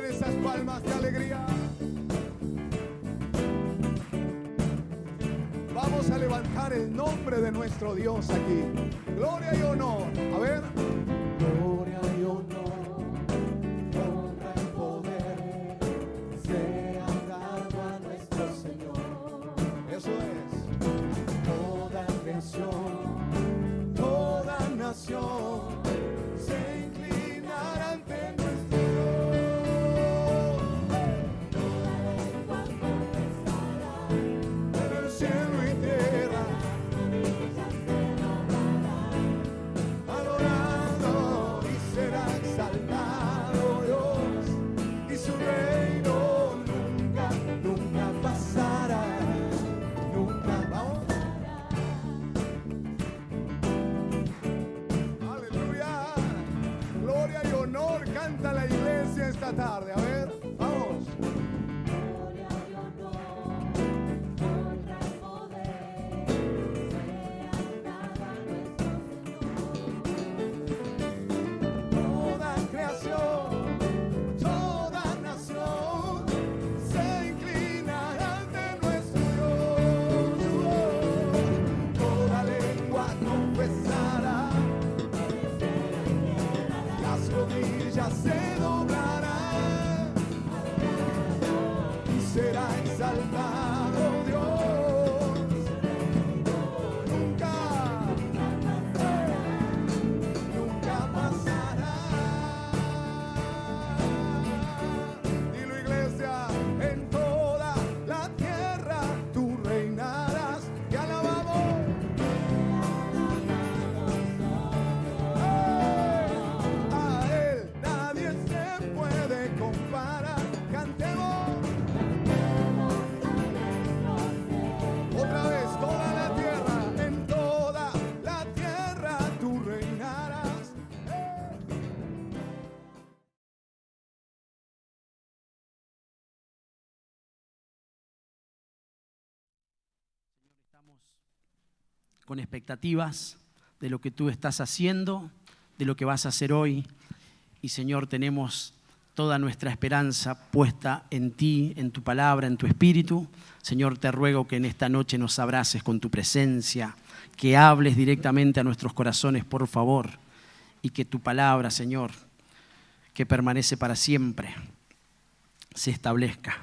esas palmas de alegría. Vamos a levantar el nombre de nuestro Dios aquí. Gloria y honor. A ver. Gloria y honor, honra y poder sean dado a nuestro Señor. Eso es. Toda creación, toda nación se inclinará ante nuestro Dios. Toda lengua confesará en el cielo y tierra, adorando y será exaltado Dios, y su reino nunca, nunca pasará. Nunca, vamos. Aleluya. Gloria y honor canta la iglesia esta tarde. A ver, vamos. Gloria y honor, honra y poder sean dadas a nuestro Señor. Toda creación, toda nación se inclinará ante nuestro Dios. Toda lengua confesará, las rodillas se doblarán y será exaltado Dios. Nunca, nunca pasará. Dilo, iglesia, en toda la tierra tú reinarás. Te alabamos. A él nadie se puede comparar. Cantemos otra vez. Toda la tierra, en toda la tierra tú reinarás. Estamos con expectativas de lo que tú estás haciendo, de lo que vas a hacer hoy. Y Señor, tenemos toda nuestra esperanza puesta en ti, en tu palabra, en tu espíritu. Señor, te ruego que en esta noche nos abraces con tu presencia, que hables directamente a nuestros corazones, por favor, y que tu palabra, Señor, que permanece para siempre, se establezca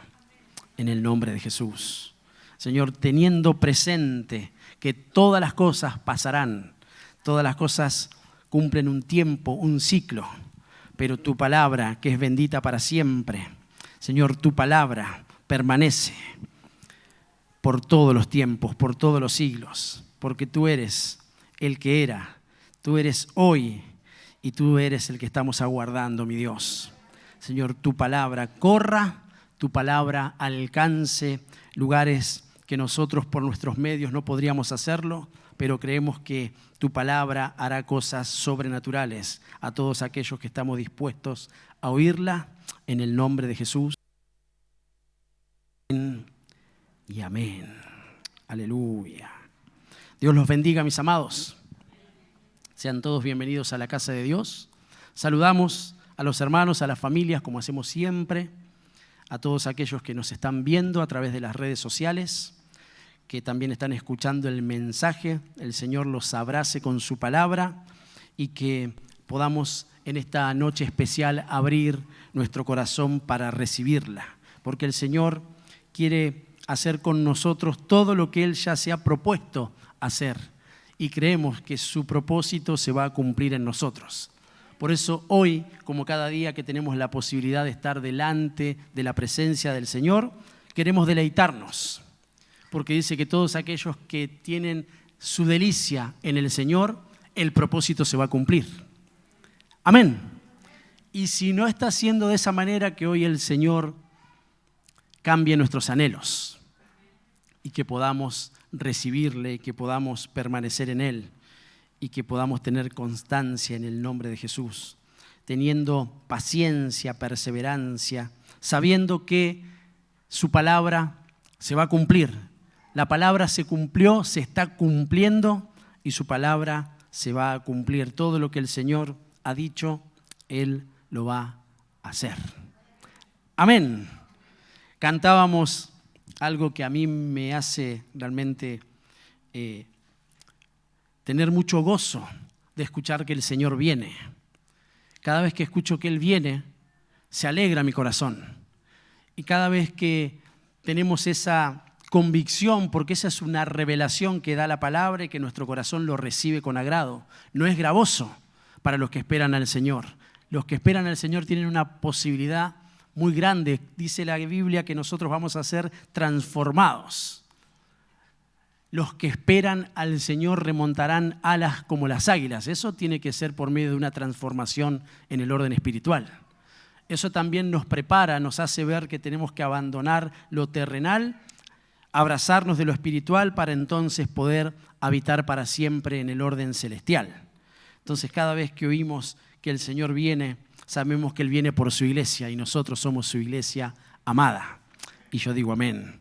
en el nombre de Jesús. Señor, teniendo presente que todas las cosas pasarán, todas las cosas cumplen un tiempo, un ciclo, pero tu palabra, que es bendita para siempre, Señor, tu palabra permanece por todos los tiempos, por todos los siglos, porque tú eres el que era, tú eres hoy y tú eres el que estamos aguardando, mi Dios. Señor, tu palabra corra, tu palabra alcance lugares que nosotros por nuestros medios no podríamos hacerlo, pero creemos que tu palabra hará cosas sobrenaturales a todos aquellos que estamos dispuestos a oírla en el nombre de Jesús. Amén y amén. Aleluya. Dios los bendiga, mis amados. Sean todos bienvenidos a la casa de Dios. Saludamos a los hermanos, a las familias, como hacemos siempre, a todos aquellos que nos están viendo a través de las redes sociales, que también están escuchando el mensaje. El Señor los abrace con su palabra y que podamos en esta noche especial abrir nuestro corazón para recibirla, porque el Señor quiere hacer con nosotros todo lo que Él ya se ha propuesto hacer y creemos que su propósito se va a cumplir en nosotros. Por eso hoy, como cada día que tenemos la posibilidad de estar delante de la presencia del Señor, queremos deleitarnos, porque dice que todos aquellos que tienen su delicia en el Señor, el propósito se va a cumplir. Amén. Y si no está siendo de esa manera, que hoy el Señor cambie nuestros anhelos y que podamos recibirle, que podamos permanecer en Él y que podamos tener constancia en el nombre de Jesús, teniendo paciencia, perseverancia, sabiendo que su palabra se va a cumplir. La palabra se cumplió, se está cumpliendo y su palabra se va a cumplir. Todo lo que el Señor ha dicho, Él lo va a hacer. Amén. Cantábamos algo que a mí me hace realmente tener mucho gozo de escuchar que el Señor viene. Cada vez que escucho que Él viene, se alegra mi corazón. Y cada vez que tenemos esa convicción, porque esa es una revelación que da la palabra y que nuestro corazón lo recibe con agrado. No es gravoso para los que esperan al Señor. Los que esperan al Señor tienen una posibilidad muy grande. Dice la Biblia que nosotros vamos a ser transformados. Los que esperan al Señor remontarán alas como las águilas. Eso tiene que ser por medio de una transformación en el orden espiritual. Eso también nos prepara, nos hace ver que tenemos que abandonar lo terrenal, abrazarnos de lo espiritual para entonces poder habitar para siempre en el orden celestial. Entonces, cada vez que oímos que el Señor viene, sabemos que Él viene por su iglesia y nosotros somos su iglesia amada. Y yo digo amén.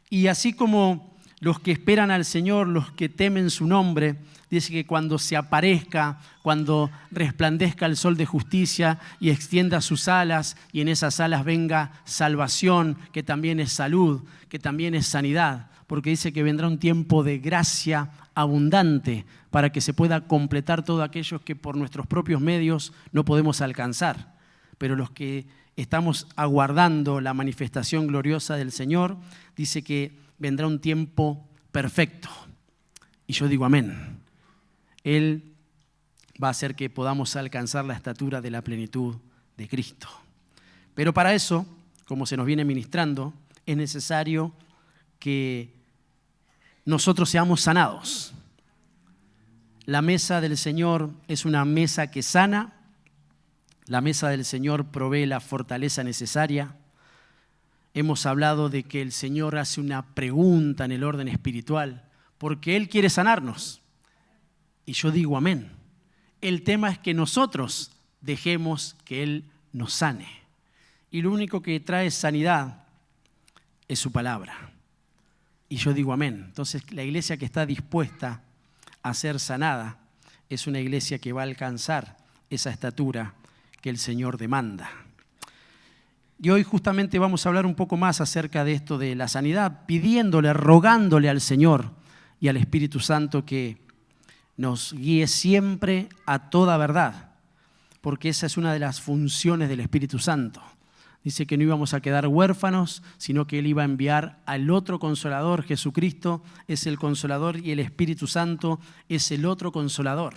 Y así como los que esperan al Señor, los que temen su nombre, dice que cuando se aparezca, cuando resplandezca el sol de justicia y extienda sus alas y en esas alas venga salvación, que también es salud, que también es sanidad, porque dice que vendrá un tiempo de gracia abundante para que se pueda completar todo aquello que por nuestros propios medios no podemos alcanzar. Pero los que estamos aguardando la manifestación gloriosa del Señor, dice que vendrá un tiempo perfecto. Y yo digo amén. Él va a hacer que podamos alcanzar la estatura de la plenitud de Cristo. Pero para eso, como se nos viene ministrando, es necesario que nosotros seamos sanados. La mesa del Señor es una mesa que sana. La mesa del Señor provee la fortaleza necesaria. Hemos hablado de que el Señor hace una pregunta en el orden espiritual, porque Él quiere sanarnos. Y yo digo amén. El tema es que nosotros dejemos que Él nos sane. Y lo único que trae sanidad es su palabra. Y yo digo amén. Entonces, la iglesia que está dispuesta a ser sanada es una iglesia que va a alcanzar esa estatura que el Señor demanda. Y hoy justamente vamos a hablar un poco más acerca de esto de la sanidad, pidiéndole, rogándole al Señor y al Espíritu Santo que nos guíe siempre a toda verdad, porque esa es una de las funciones del Espíritu Santo. Dice que no íbamos a quedar huérfanos, sino que Él iba a enviar al otro Consolador. Jesucristo es el Consolador y el Espíritu Santo es el otro Consolador.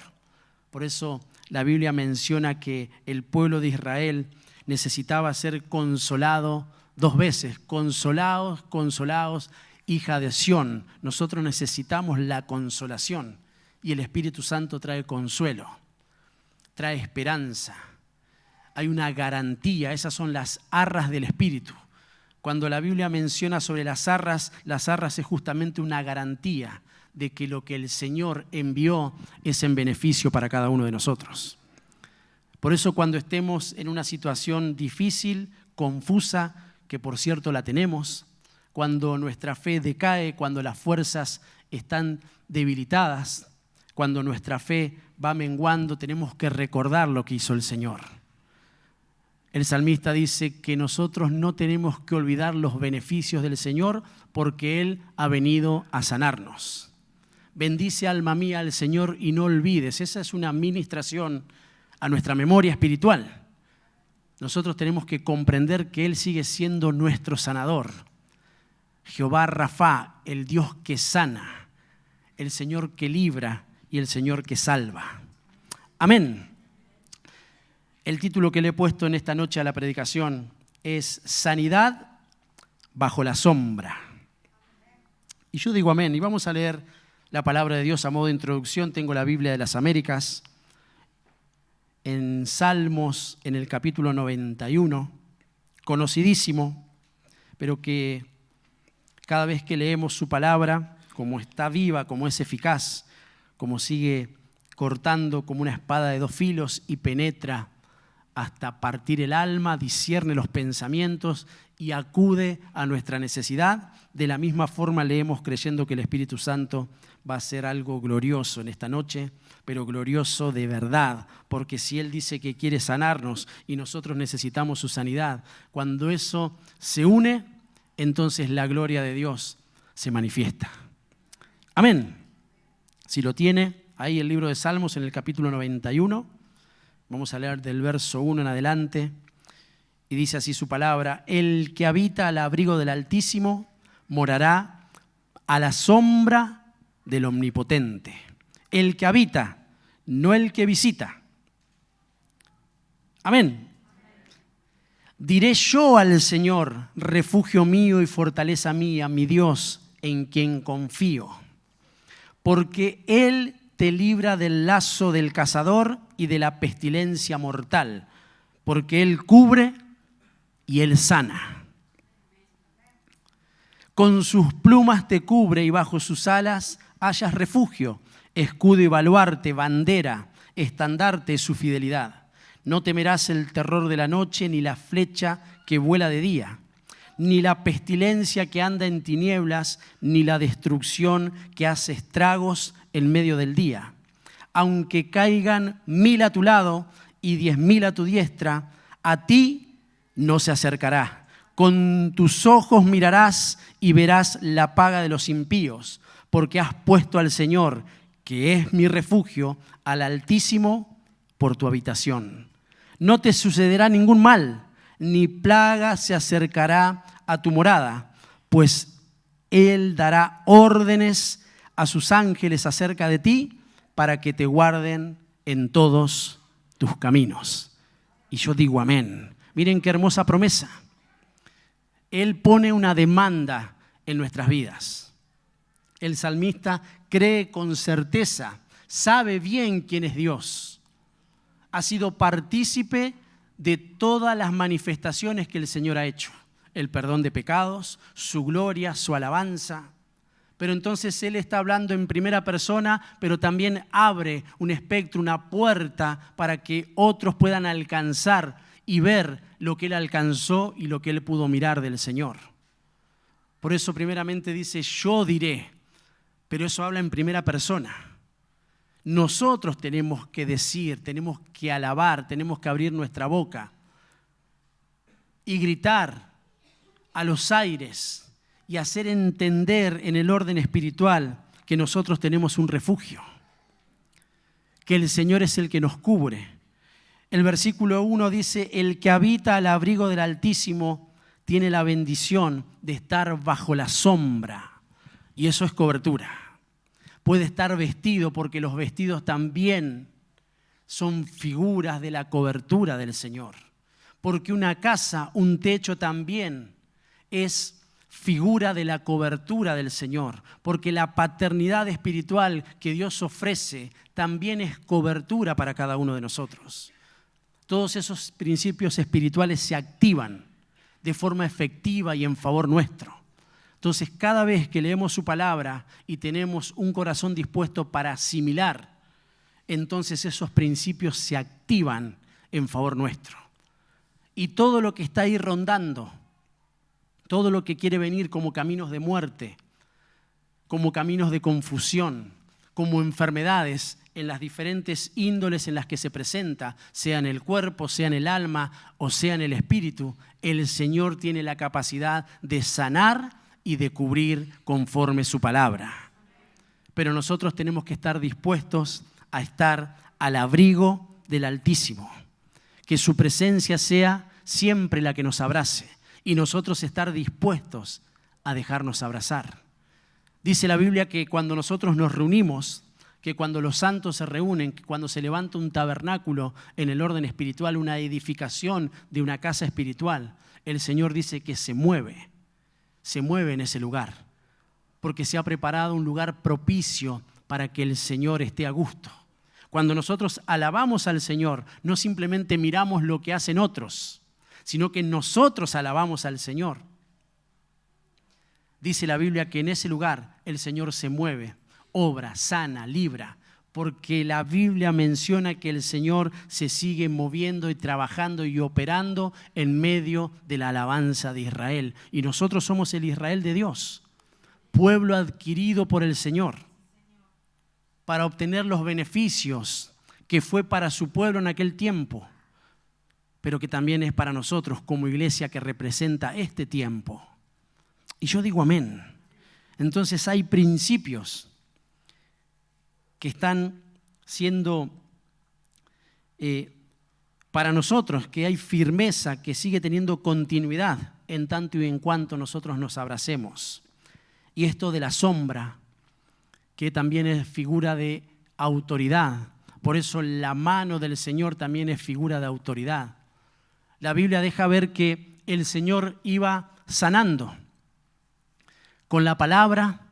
Por eso la Biblia menciona que el pueblo de Israel necesitaba ser consolado 2 veces. Consolaos, consolaos, hija de Sión. Nosotros necesitamos la consolación y el Espíritu Santo trae consuelo, trae esperanza. Hay una garantía, esas son las arras del Espíritu. Cuando la Biblia menciona sobre las arras es justamente una garantía de que lo que el Señor envió es en beneficio para cada uno de nosotros. Por eso cuando estemos en una situación difícil, confusa, que por cierto la tenemos, cuando nuestra fe decae, cuando las fuerzas están debilitadas, cuando nuestra fe va menguando, tenemos que recordar lo que hizo el Señor. El salmista dice que nosotros no tenemos que olvidar los beneficios del Señor porque Él ha venido a sanarnos. Bendice alma mía al Señor y no olvides. Esa es una administración a nuestra memoria espiritual. Nosotros tenemos que comprender que Él sigue siendo nuestro sanador. Jehová Rafa, el Dios que sana, el Señor que libra y el Señor que salva. Amén. El título que le he puesto en esta noche a la predicación es Sanidad bajo la sombra. Y yo digo amén. Y vamos a leer la palabra de Dios a modo de introducción. Tengo la Biblia de las Américas. En Salmos, en el capítulo 91, conocidísimo, pero que cada vez que leemos su palabra, como está viva, como es eficaz, como sigue cortando como una espada de 2 filos y penetra hasta partir el alma, discierne los pensamientos y acude a nuestra necesidad. De la misma forma leemos creyendo que el Espíritu Santo va a hacer algo glorioso en esta noche, pero glorioso de verdad, porque si Él dice que quiere sanarnos y nosotros necesitamos su sanidad, cuando eso se une, entonces la gloria de Dios se manifiesta. Amén. Si lo tiene, ahí el libro de Salmos en el capítulo 91, vamos a leer del verso 1 en adelante, y dice así su palabra: el que habita al abrigo del Altísimo morará a la sombra del Omnipotente. El que habita, no el que visita. Amén. Diré yo al Señor, refugio mío y fortaleza mía, mi Dios, en quien confío. Porque Él te libra del lazo del cazador y de la pestilencia mortal. Porque Él cubre y Él sana. Con sus plumas te cubre y bajo sus alas hallas refugio, escudo y baluarte, bandera, estandarte de su fidelidad. No temerás el terror de la noche, ni la flecha que vuela de día, ni la pestilencia que anda en tinieblas, ni la destrucción que hace estragos en medio del día. Aunque caigan 1000 a tu lado y 10.000 a tu diestra, a ti no se acercará. Con tus ojos mirarás y verás la paga de los impíos, porque has puesto al Señor, que es mi refugio, al Altísimo por tu habitación. No te sucederá ningún mal, ni plaga se acercará a tu morada, pues Él dará órdenes a sus ángeles acerca de ti para que te guarden en todos tus caminos. Y yo digo amén. Miren qué hermosa promesa. Él pone una demanda en nuestras vidas. El salmista cree con certeza, sabe bien quién es Dios. Ha sido partícipe de todas las manifestaciones que el Señor ha hecho. El perdón de pecados, su gloria, su alabanza. Pero entonces Él está hablando en primera persona, pero también abre un espectro, una puerta para que otros puedan alcanzar y ver lo que Él alcanzó y lo que Él pudo mirar del Señor. Por eso primeramente dice, yo diré, pero eso habla en primera persona. Nosotros tenemos que decir, tenemos que alabar, tenemos que abrir nuestra boca y gritar a los aires y hacer entender en el orden espiritual que nosotros tenemos un refugio, que el Señor es el que nos cubre. El versículo 1 dice, el que habita al abrigo del Altísimo tiene la bendición de estar bajo la sombra, y eso es cobertura. Puede estar vestido porque los vestidos también son figuras de la cobertura del Señor. Porque una casa, un techo también es figura de la cobertura del Señor. Porque la paternidad espiritual que Dios ofrece también es cobertura para cada uno de nosotros. Todos esos principios espirituales se activan de forma efectiva y en favor nuestro. Entonces, cada vez que leemos su palabra y tenemos un corazón dispuesto para asimilar, entonces esos principios se activan en favor nuestro. Y todo lo que está ahí rondando, todo lo que quiere venir como caminos de muerte, como caminos de confusión, como enfermedades en las diferentes índoles en las que se presenta, sea en el cuerpo, sea en el alma o sea en el espíritu, el Señor tiene la capacidad de sanar y de cubrir conforme su palabra. Pero nosotros tenemos que estar dispuestos a estar al abrigo del Altísimo. Que su presencia sea siempre la que nos abrace y nosotros estar dispuestos a dejarnos abrazar. Dice la Biblia que cuando nosotros nos reunimos, que cuando los santos se reúnen, que cuando se levanta un tabernáculo en el orden espiritual, una edificación de una casa espiritual, el Señor dice que se mueve en ese lugar, porque se ha preparado un lugar propicio para que el Señor esté a gusto. Cuando nosotros alabamos al Señor, no simplemente miramos lo que hacen otros, sino que nosotros alabamos al Señor. Dice la Biblia que en ese lugar el Señor se mueve, obra, sana, libra, porque la Biblia menciona que el Señor se sigue moviendo y trabajando y operando en medio de la alabanza de Israel. Y nosotros somos el Israel de Dios, pueblo adquirido por el Señor, para obtener los beneficios que fue para su pueblo en aquel tiempo, pero que también es para nosotros como iglesia que representa este tiempo. Y yo digo amén. Entonces hay principios que están siendo para nosotros, que hay firmeza, que sigue teniendo continuidad en tanto y en cuanto nosotros nos abracemos. Y esto de la sombra, que también es figura de autoridad. Por eso la mano del Señor también es figura de autoridad. La Biblia deja ver que el Señor iba sanando con la palabra,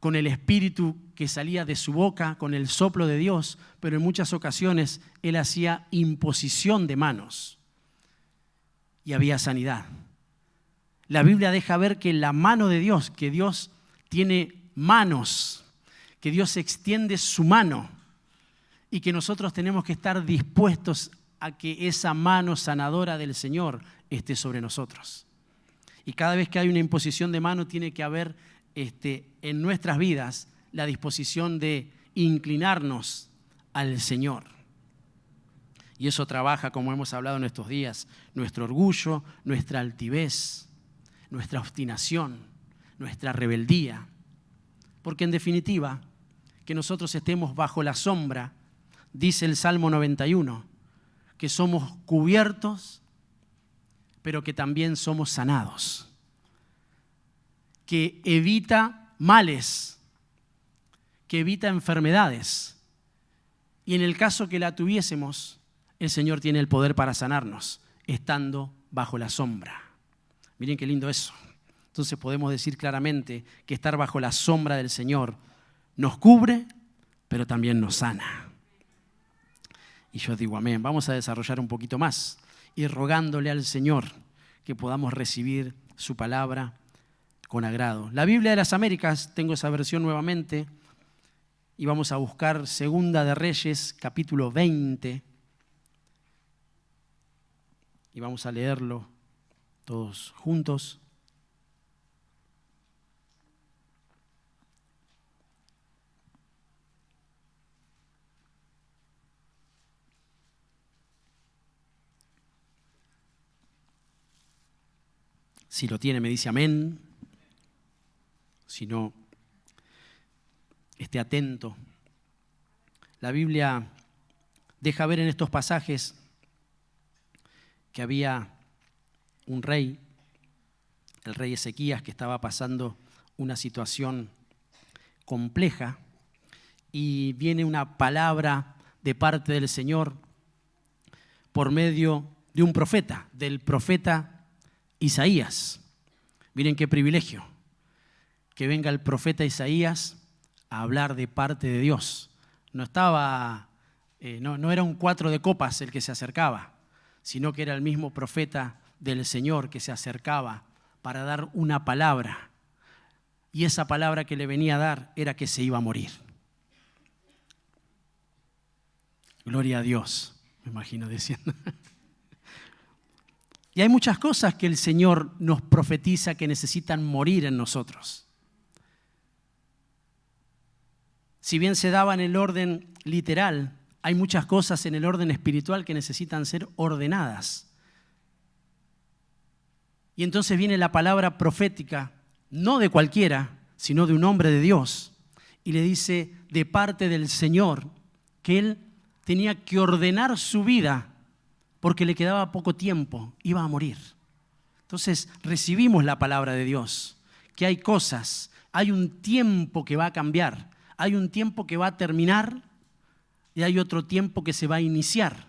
con el espíritu que salía de su boca, con el soplo de Dios, pero en muchas ocasiones Él hacía imposición de manos y había sanidad. La Biblia deja ver que la mano de Dios, que Dios tiene manos, que Dios extiende su mano y que nosotros tenemos que estar dispuestos a que esa mano sanadora del Señor esté sobre nosotros. Y cada vez que hay una imposición de mano tiene que haber en nuestras vidas la disposición de inclinarnos al Señor. Y eso trabaja, como hemos hablado en estos días, nuestro orgullo, nuestra altivez, nuestra obstinación, nuestra rebeldía. Porque en definitiva, que nosotros estemos bajo la sombra, dice el Salmo 91, que somos cubiertos, pero que también somos sanados, que evita males, que evita enfermedades. Y en el caso que la tuviésemos, el Señor tiene el poder para sanarnos, estando bajo la sombra. Miren qué lindo eso. Entonces podemos decir claramente que estar bajo la sombra del Señor nos cubre, pero también nos sana. Y yo digo amén. Vamos a desarrollar un poquito más y rogándole al Señor que podamos recibir su palabra con agrado. La Biblia de las Américas, tengo esa versión nuevamente, y vamos a buscar Segunda de Reyes, capítulo 20, y vamos a leerlo todos juntos. Si lo tiene, me dice amén. Si no, esté atento. La Biblia deja ver en estos pasajes que había un rey, el rey Ezequías, que estaba pasando una situación compleja, y viene una palabra de parte del Señor por medio de un profeta, del profeta Isaías. Miren qué privilegio, que venga el profeta Isaías a hablar de parte de Dios. No era un 4 de copas el que se acercaba, sino que era el mismo profeta del Señor que se acercaba para dar una palabra. Y esa palabra que le venía a dar era que se iba a morir. Gloria a Dios, me imagino diciendo. Y hay muchas cosas que el Señor nos profetiza que necesitan morir en nosotros. Si bien se daba en el orden literal, hay muchas cosas en el orden espiritual que necesitan ser ordenadas. Y entonces viene la palabra profética, no de cualquiera, sino de un hombre de Dios, y le dice de parte del Señor que él tenía que ordenar su vida porque le quedaba poco tiempo, iba a morir. Entonces recibimos la palabra de Dios, que hay cosas, hay un tiempo que va a cambiar, hay un tiempo que va a terminar y hay otro tiempo que se va a iniciar.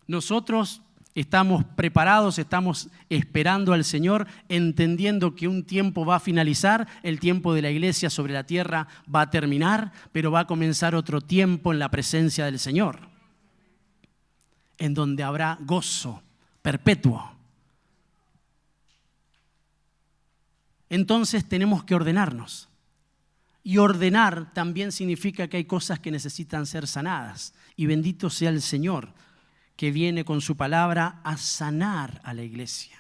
Nosotros estamos preparados, estamos esperando al Señor, entendiendo que un tiempo va a finalizar, el tiempo de la iglesia sobre la tierra va a terminar, pero va a comenzar otro tiempo en la presencia del Señor, en donde habrá gozo perpetuo. Entonces tenemos que ordenarnos. Y ordenar también significa que hay cosas que necesitan ser sanadas. Y bendito sea el Señor que viene con su palabra a sanar a la iglesia.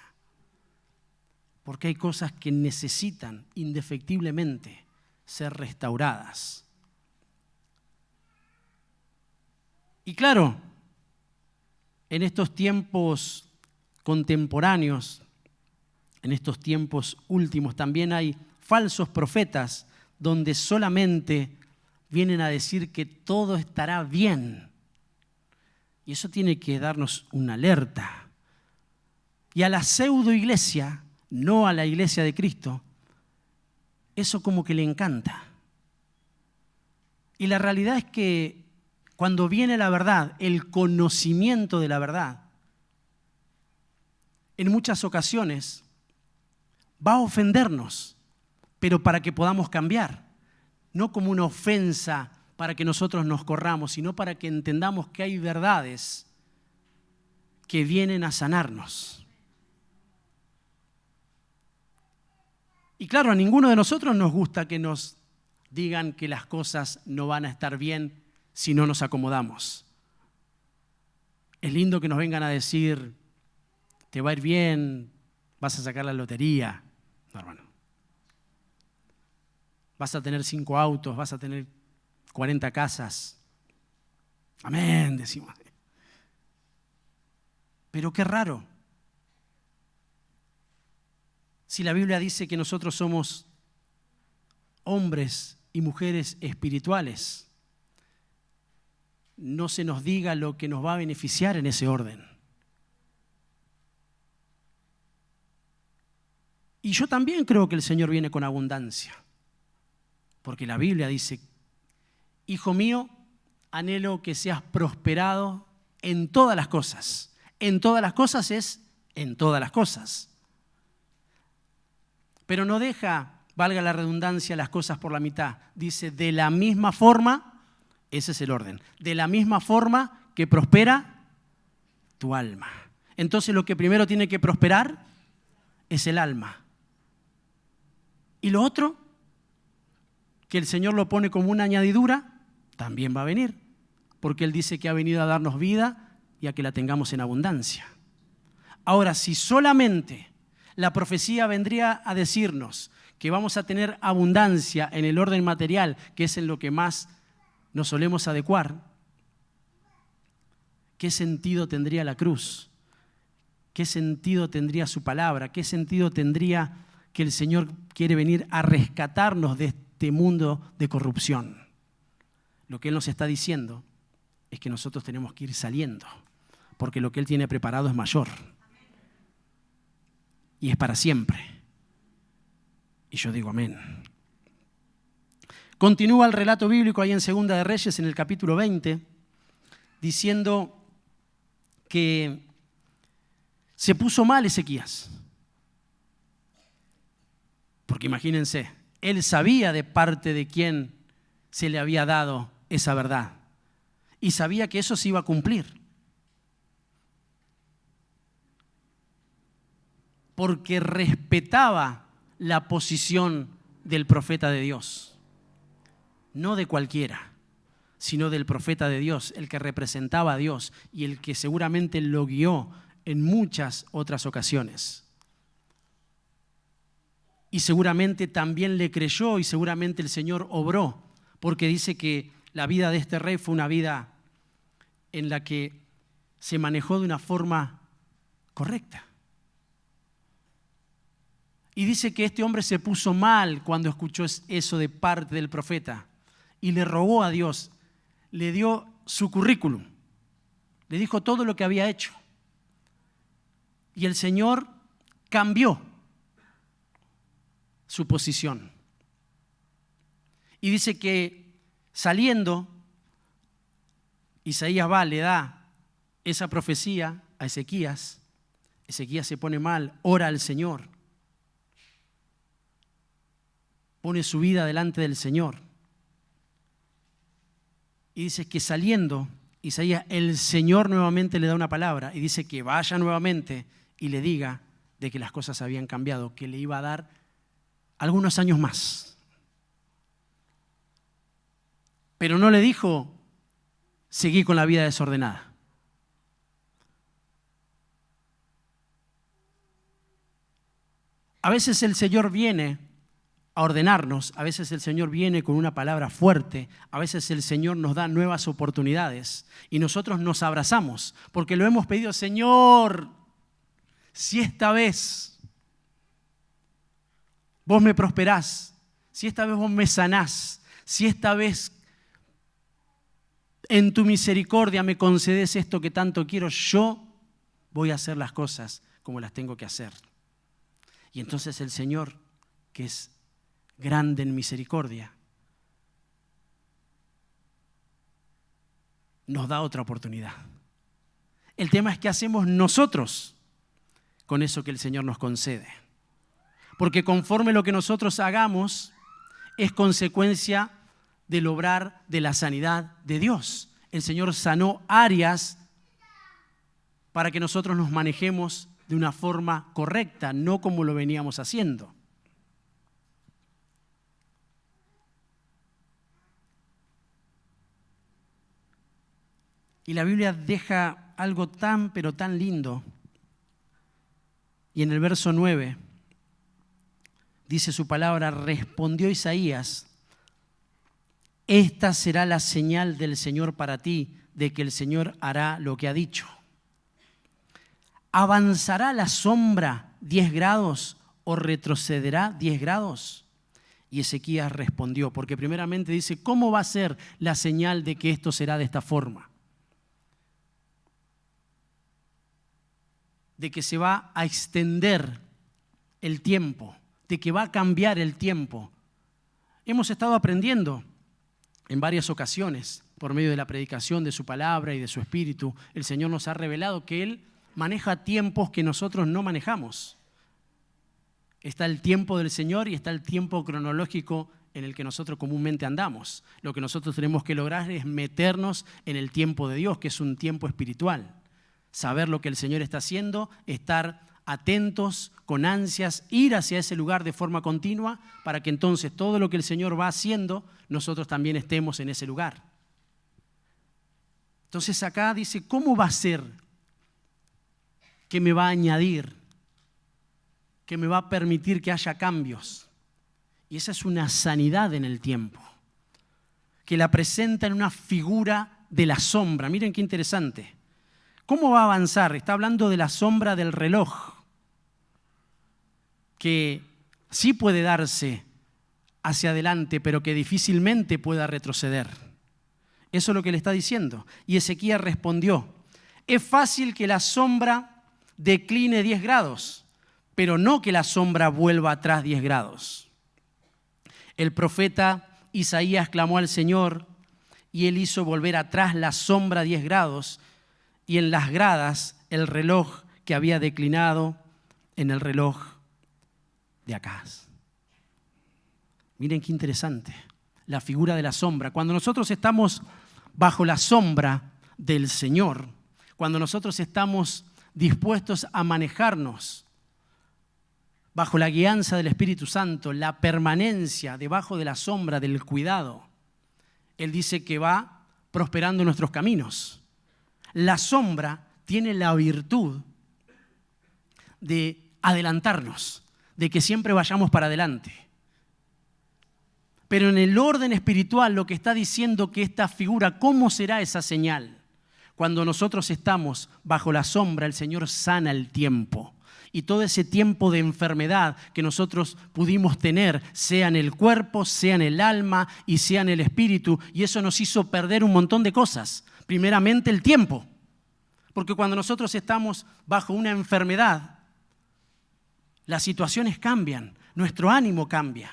Porque hay cosas que necesitan indefectiblemente ser restauradas. Y claro, en estos tiempos contemporáneos, en estos tiempos últimos, también hay falsos profetas donde solamente vienen a decir que todo estará bien. Y eso tiene que darnos una alerta. Y a la pseudo iglesia, no a la iglesia de Cristo, eso como que le encanta. Y la realidad es que cuando viene la verdad, el conocimiento de la verdad, en muchas ocasiones va a ofendernos, pero para que podamos cambiar, no como una ofensa para que nosotros nos corramos, sino para que entendamos que hay verdades que vienen a sanarnos. Y claro, a ninguno de nosotros nos gusta que nos digan que las cosas no van a estar bien si no nos acomodamos. Es lindo que nos vengan a decir, te va a ir bien, vas a sacar la lotería. No, hermano. Vas a tener 5 autos, vas a tener 40 casas. Amén, decimos. Pero qué raro. Si la Biblia dice que nosotros somos hombres y mujeres espirituales, no se nos diga lo que nos va a beneficiar en ese orden. Y yo también creo que el Señor viene con abundancia, porque la Biblia dice, hijo mío, anhelo que seas prosperado en todas las cosas. En todas las cosas es en todas las cosas. Pero no deja, valga la redundancia, las cosas por la mitad. Dice, de la misma forma, ese es el orden, de la misma forma que prospera tu alma. Entonces lo que primero tiene que prosperar es el alma. Y lo otro, que el Señor lo pone como una añadidura, también va a venir. Porque Él dice que ha venido a darnos vida y a que la tengamos en abundancia. Ahora, si solamente la profecía vendría a decirnos que vamos a tener abundancia en el orden material, que es en lo que más nos solemos adecuar, ¿qué sentido tendría la cruz? ¿Qué sentido tendría su palabra? ¿Qué sentido tendría que el Señor quiere venir a rescatarnos de este mundo de corrupción? Lo que Él nos está diciendo es que nosotros tenemos que ir saliendo, porque lo que Él tiene preparado es mayor. Y es para siempre. Y yo digo amén. Continúa el relato bíblico ahí en Segunda de Reyes, en el capítulo 20, diciendo que se puso mal Ezequías. Porque imagínense, él sabía de parte de quién se le había dado esa verdad. Y sabía que eso se iba a cumplir. Porque respetaba la posición del profeta de Dios. No de cualquiera, sino del profeta de Dios, el que representaba a Dios y el que seguramente lo guió en muchas otras ocasiones. Y seguramente también le creyó y seguramente el Señor obró, porque dice que la vida de este rey fue una vida en la que se manejó de una forma correcta. Y dice que este hombre se puso mal cuando escuchó eso de parte del profeta y le rogó a Dios, le dio su currículum, le dijo todo lo que había hecho. Y el Señor cambió su posición. Y dice que saliendo, Isaías va, le da esa profecía a Ezequías. Ezequías se pone mal, ora al Señor. Pone su vida delante del Señor. Y dice que saliendo, Isaías, el Señor nuevamente le da una palabra y dice que vaya nuevamente y le diga de que las cosas habían cambiado, que le iba a dar algunos años más. Pero no le dijo, seguí con la vida desordenada. A veces el Señor viene a ordenarnos, a veces el Señor viene con una palabra fuerte, a veces el Señor nos da nuevas oportunidades y nosotros nos abrazamos porque lo hemos pedido, Señor, si esta vez vos me prosperás, si esta vez vos me sanás, si esta vez en tu misericordia me concedes esto que tanto quiero, yo voy a hacer las cosas como las tengo que hacer. Y entonces el Señor, que es grande en misericordia, nos da otra oportunidad. El tema es qué hacemos nosotros con eso que el Señor nos concede. Porque conforme lo que nosotros hagamos es consecuencia del obrar de la sanidad de Dios. El Señor sanó áreas para que nosotros nos manejemos de una forma correcta, no como lo veníamos haciendo. Y la Biblia deja algo tan, pero tan lindo. Y en el verso 9 dice su palabra, respondió Isaías, esta será la señal del Señor para ti, de que el Señor hará lo que ha dicho. ¿Avanzará la sombra 10 grados o retrocederá 10 grados? Y Ezequías respondió, porque primeramente dice, ¿cómo va a ser la señal de que esto será de esta forma? De que se va a extender el tiempo, de que va a cambiar el tiempo. Hemos estado aprendiendo en varias ocasiones, por medio de la predicación de su palabra y de su espíritu, el Señor nos ha revelado que Él maneja tiempos que nosotros no manejamos. Está el tiempo del Señor y está el tiempo cronológico en el que nosotros comúnmente andamos. Lo que nosotros tenemos que lograr es meternos en el tiempo de Dios, que es un tiempo espiritual. Saber lo que el Señor está haciendo, estar atentos, con ansias, ir hacia ese lugar de forma continua para que entonces todo lo que el Señor va haciendo, nosotros también estemos en ese lugar. Entonces acá dice, ¿cómo va a ser que me va a añadir, que me va a permitir que haya cambios? Y esa es una sanidad en el tiempo, que la presenta en una figura de la sombra. Miren qué interesante. ¿Cómo va a avanzar? Está hablando de la sombra del reloj, que sí puede darse hacia adelante, pero que difícilmente pueda retroceder. Eso es lo que le está diciendo. Y Ezequías respondió, es fácil que la sombra decline 10 grados, pero no que la sombra vuelva atrás 10 grados. El profeta Isaías clamó al Señor y él hizo volver atrás la sombra 10 grados y en las gradas el reloj que había declinado en el reloj de Acaz. Miren qué interesante, la figura de la sombra. Cuando nosotros estamos bajo la sombra del Señor, cuando nosotros estamos dispuestos a manejarnos bajo la guianza del Espíritu Santo, la permanencia debajo de la sombra del cuidado, Él dice que va prosperando nuestros caminos. La sombra tiene la virtud de adelantarnos, de que siempre vayamos para adelante. Pero en el orden espiritual lo que está diciendo que esta figura, ¿cómo será esa señal? Cuando nosotros estamos bajo la sombra, el Señor sana el tiempo. Y todo ese tiempo de enfermedad que nosotros pudimos tener, sea en el cuerpo, sea en el alma y sea en el espíritu, y eso nos hizo perder un montón de cosas. Primeramente el tiempo, porque cuando nosotros estamos bajo una enfermedad, las situaciones cambian, nuestro ánimo cambia.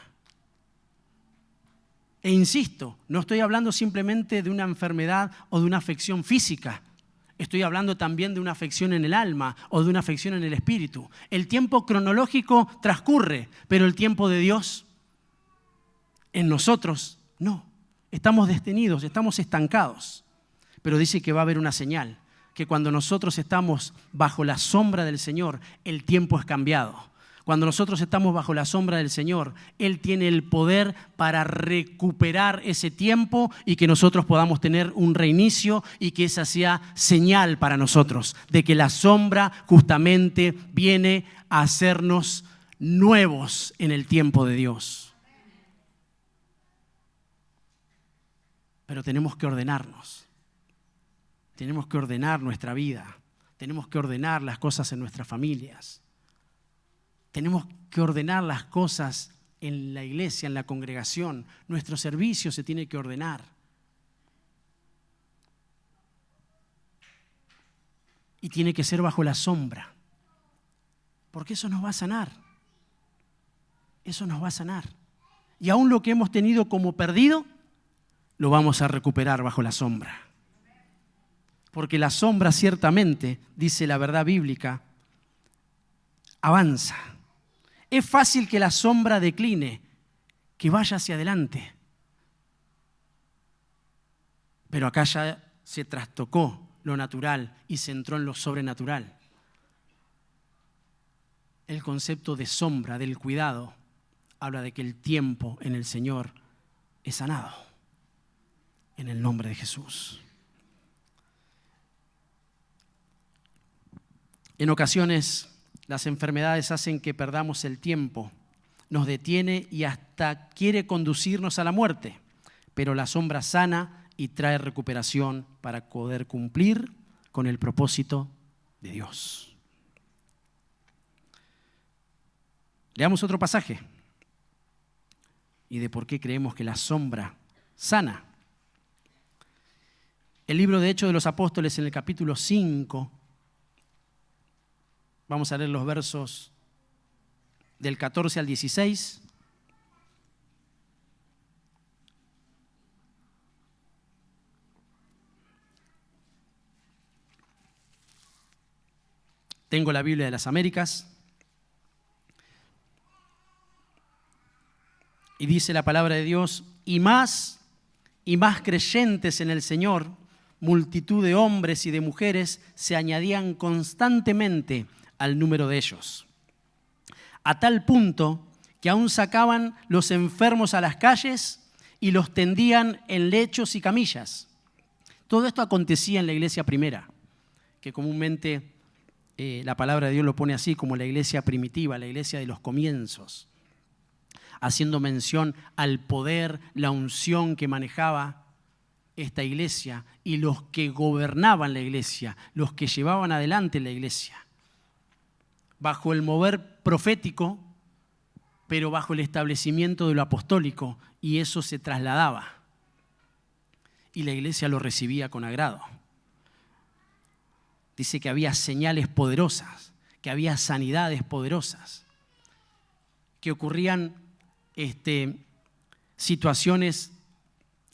E insisto, no estoy hablando simplemente de una enfermedad o de una afección física. Estoy hablando también de una afección en el alma o de una afección en el espíritu. El tiempo cronológico transcurre, pero el tiempo de Dios en nosotros no. Estamos detenidos, estamos estancados. Pero dice que va a haber una señal, que cuando nosotros estamos bajo la sombra del Señor, el tiempo es cambiado. Cuando nosotros estamos bajo la sombra del Señor, Él tiene el poder para recuperar ese tiempo y que nosotros podamos tener un reinicio y que esa sea señal para nosotros de que la sombra justamente viene a hacernos nuevos en el tiempo de Dios. Pero tenemos que ordenarnos. Tenemos que ordenar nuestra vida. Tenemos que ordenar las cosas en nuestras familias. Tenemos que ordenar las cosas en la iglesia, en la congregación. Nuestro servicio se tiene que ordenar. Y tiene que ser bajo la sombra. Porque eso nos va a sanar. Eso nos va a sanar. Y aún lo que hemos tenido como perdido, lo vamos a recuperar bajo la sombra. Porque la sombra ciertamente, dice la verdad bíblica, avanza. Es fácil que la sombra decline, que vaya hacia adelante. Pero acá ya se trastocó lo natural y se entró en lo sobrenatural. El concepto de sombra, del cuidado, habla de que el tiempo en el Señor es sanado. En el nombre de Jesús. En ocasiones, las enfermedades hacen que perdamos el tiempo, nos detiene y hasta quiere conducirnos a la muerte, pero la sombra sana y trae recuperación para poder cumplir con el propósito de Dios. Leamos otro pasaje y de por qué creemos que la sombra sana. El libro de Hechos de los Apóstoles en el capítulo 5, vamos a leer los versos del 14 al 16. Tengo la Biblia de las Américas. Y dice la palabra de Dios, y más creyentes en el Señor, multitud de hombres y de mujeres se añadían constantemente al número de ellos, a tal punto que aún sacaban los enfermos a las calles y los tendían en lechos y camillas. Todo esto acontecía en la iglesia primera, que comúnmente la palabra de Dios lo pone así como la iglesia primitiva, la iglesia de los comienzos, haciendo mención al poder, la unción que manejaba esta iglesia y los que gobernaban la iglesia, los que llevaban adelante la iglesia. Bajo el mover profético, pero bajo el establecimiento de lo apostólico, y eso se trasladaba. Y la iglesia lo recibía con agrado. Dice que había señales poderosas, que había sanidades poderosas, que ocurrían situaciones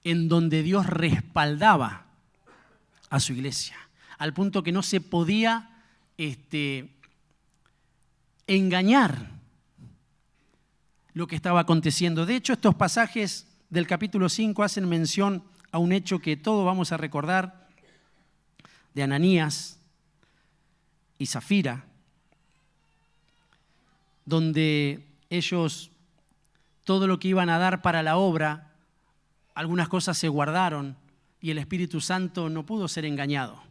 en donde Dios respaldaba a su iglesia, al punto que no se podía engañar lo que estaba aconteciendo. De hecho, estos pasajes del capítulo 5 hacen mención a un hecho que todos vamos a recordar, de Ananías y Zafira, donde ellos, todo lo que iban a dar para la obra, algunas cosas se guardaron y el Espíritu Santo no pudo ser engañado.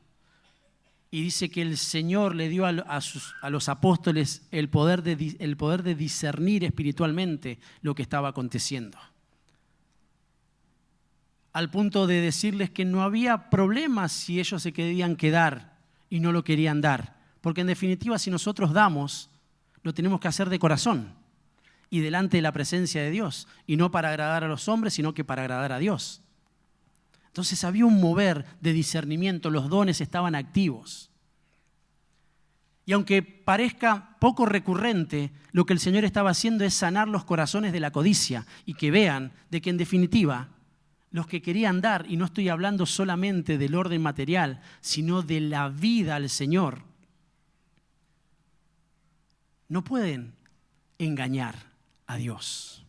Y dice que el Señor le dio a los apóstoles el poder de discernir espiritualmente lo que estaba aconteciendo. Al punto de decirles que no había problema si ellos se querían quedar y no lo querían dar. Porque en definitiva, si nosotros damos, lo tenemos que hacer de corazón y delante de la presencia de Dios. Y no para agradar a los hombres, sino que para agradar a Dios. Entonces había un mover de discernimiento, los dones estaban activos. Y aunque parezca poco recurrente, lo que el Señor estaba haciendo es sanar los corazones de la codicia y que vean de que en definitiva los que querían dar, y no estoy hablando solamente del orden material, sino de la vida al Señor, no pueden engañar a Dios.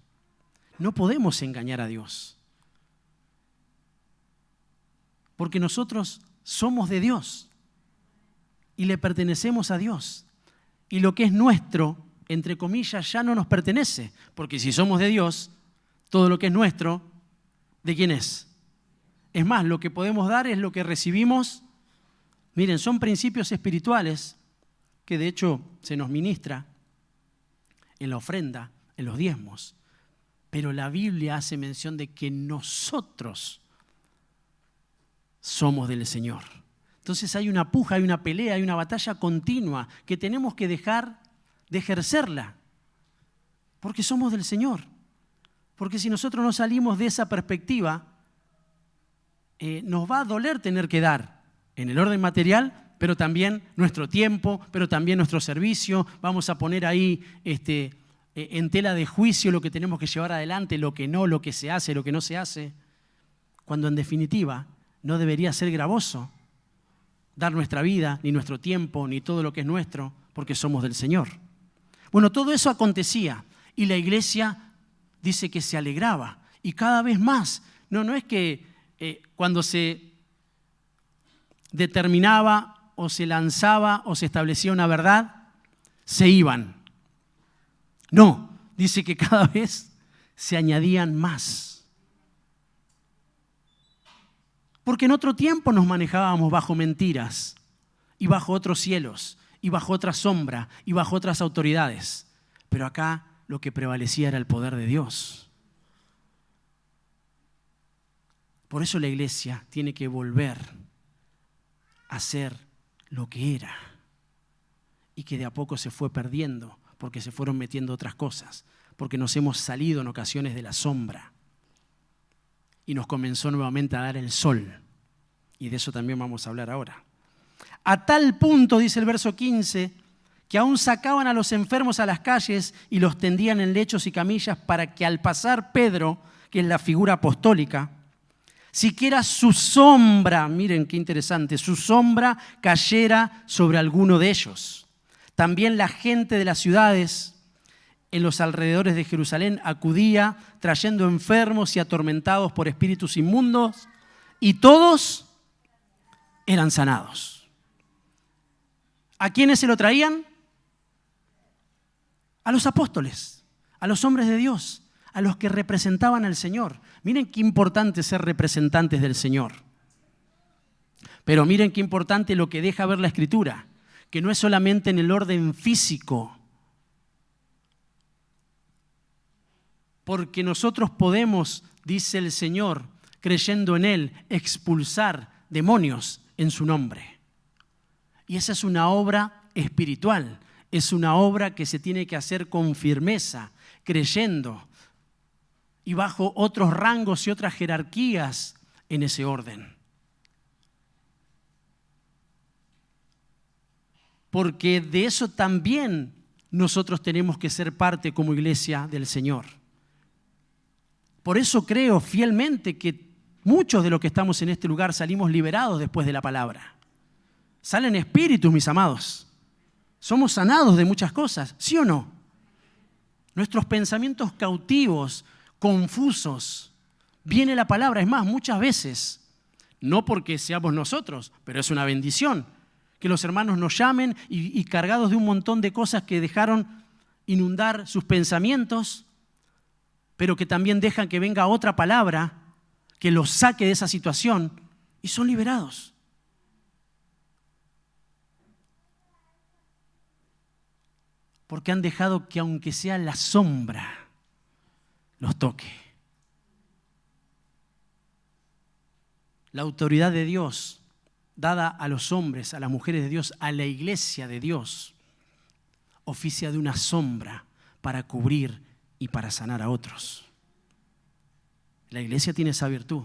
No podemos engañar a Dios. Porque nosotros somos de Dios y le pertenecemos a Dios. Y lo que es nuestro entre comillas, ya no nos pertenece, porque si somos de Dios, todo lo que es nuestro, ¿de quién es? Es más, lo que podemos dar es lo que recibimos. Miren, son principios espirituales que de hecho se nos ministra en la ofrenda, en los diezmos. Pero la Biblia hace mención de que nosotros somos del Señor. Entonces hay una puja, hay una pelea, hay una batalla continua que tenemos que dejar de ejercerla, porque somos del Señor. Porque si nosotros no salimos de esa perspectiva, nos va a doler tener que dar en el orden material, pero también nuestro tiempo, pero también nuestro servicio. Vamos a poner ahí en tela de juicio lo que tenemos que llevar adelante, lo que no, lo que se hace, lo que no se hace, cuando en definitiva no debería ser gravoso dar nuestra vida, ni nuestro tiempo, ni todo lo que es nuestro, porque somos del Señor. Bueno, todo eso acontecía y la iglesia dice que se alegraba y cada vez más. No es que cuando se determinaba o se lanzaba o se establecía una verdad, se iban. No, dice que cada vez se añadían más. Porque en otro tiempo nos manejábamos bajo mentiras y bajo otros cielos y bajo otra sombra y bajo otras autoridades. Pero acá lo que prevalecía era el poder de Dios. Por eso la iglesia tiene que volver a ser lo que era y que de a poco se fue perdiendo porque se fueron metiendo otras cosas, porque nos hemos salido en ocasiones de la sombra y nos comenzó nuevamente a dar el sol. Y de eso también vamos a hablar ahora. A tal punto, dice el verso 15, que aún sacaban a los enfermos a las calles y los tendían en lechos y camillas para que al pasar Pedro, que es la figura apostólica, siquiera su sombra, miren qué interesante, su sombra cayera sobre alguno de ellos. También la gente de las ciudades en los alrededores de Jerusalén acudía trayendo enfermos y atormentados por espíritus inmundos y todos eran sanados. ¿A quiénes se lo traían? A los apóstoles, a los hombres de Dios, a los que representaban al Señor. Miren qué importante ser representantes del Señor. Pero miren qué importante lo que deja ver la Escritura, que no es solamente en el orden físico, porque nosotros podemos, dice el Señor, creyendo en Él, expulsar demonios en su nombre. Y esa es una obra espiritual, es una obra que se tiene que hacer con firmeza, creyendo y bajo otros rangos y otras jerarquías en ese orden. Porque de eso también nosotros tenemos que ser parte como iglesia del Señor. Por eso creo fielmente que muchos de los que estamos en este lugar salimos liberados después de la palabra. Salen espíritus, mis amados. Somos sanados de muchas cosas, ¿sí o no? Nuestros pensamientos cautivos, confusos, viene la palabra. Es más, muchas veces, no porque seamos nosotros, pero es una bendición, que los hermanos nos llamen y cargados de un montón de cosas que dejaron inundar sus pensamientos, pero que también dejan que venga otra palabra que los saque de esa situación y son liberados. Porque han dejado que aunque sea la sombra los toque. La autoridad de Dios dada a los hombres, a las mujeres de Dios, a la iglesia de Dios, oficia de una sombra para cubrir y para sanar a otros. La iglesia tiene esa virtud.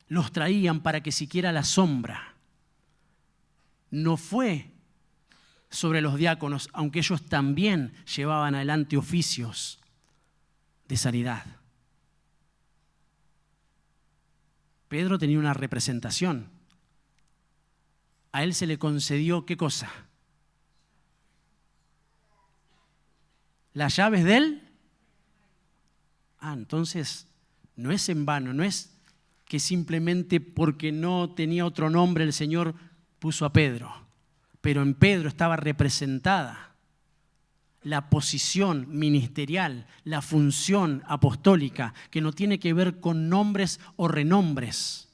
Los traían para que siquiera la sombra no fue sobre los diáconos, aunque ellos también llevaban adelante oficios de sanidad. Pedro tenía una representación. A él se le concedió, ¿qué cosa? Las llaves de él. Entonces no es en vano, no es que simplemente porque no tenía otro nombre el Señor puso a Pedro, pero en Pedro estaba representada la posición ministerial, la función apostólica, que no tiene que ver con nombres o renombres,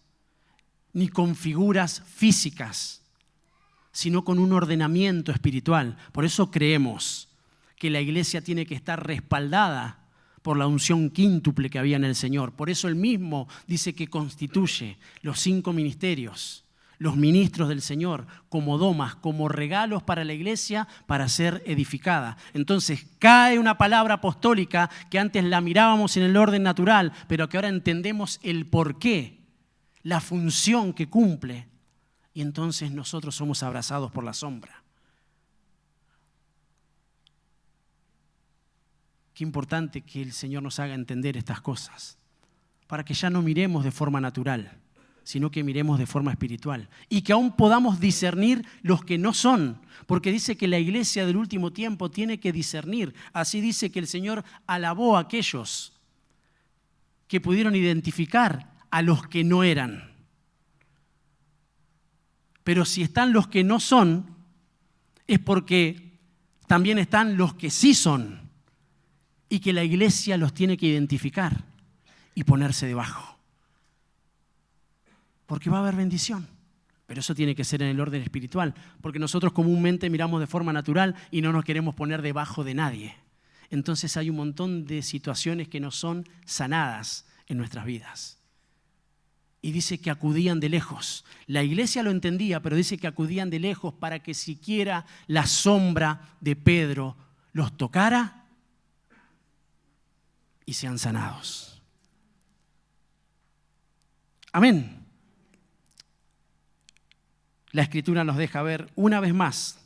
ni con figuras físicas, sino con un ordenamiento espiritual. Por eso creemos que la iglesia tiene que estar respaldada por la unción quíntuple que había en el Señor. Por eso Él mismo dice que constituye los 5 ministerios, los ministros del Señor, como domas, como regalos para la iglesia para ser edificada. Entonces cae una palabra apostólica que antes la mirábamos en el orden natural, pero que ahora entendemos el porqué, la función que cumple, y entonces nosotros somos abrazados por la sombra. Qué importante que el Señor nos haga entender estas cosas, para que ya no miremos de forma natural, sino que miremos de forma espiritual, y que aún podamos discernir los que no son, porque dice que la iglesia del último tiempo tiene que discernir. Así dice que el Señor alabó a aquellos que pudieron identificar a los que no eran. Pero si están los que no son, es porque también están los que sí son, y que la iglesia los tiene que identificar y ponerse debajo. Porque va a haber bendición, pero eso tiene que ser en el orden espiritual, porque nosotros comúnmente miramos de forma natural y no nos queremos poner debajo de nadie. Entonces hay un montón de situaciones que no son sanadas en nuestras vidas. Y dice que acudían de lejos. La iglesia lo entendía, pero dice que acudían de lejos para que siquiera la sombra de Pedro los tocara y sean sanados. Amén. La Escritura nos deja ver una vez más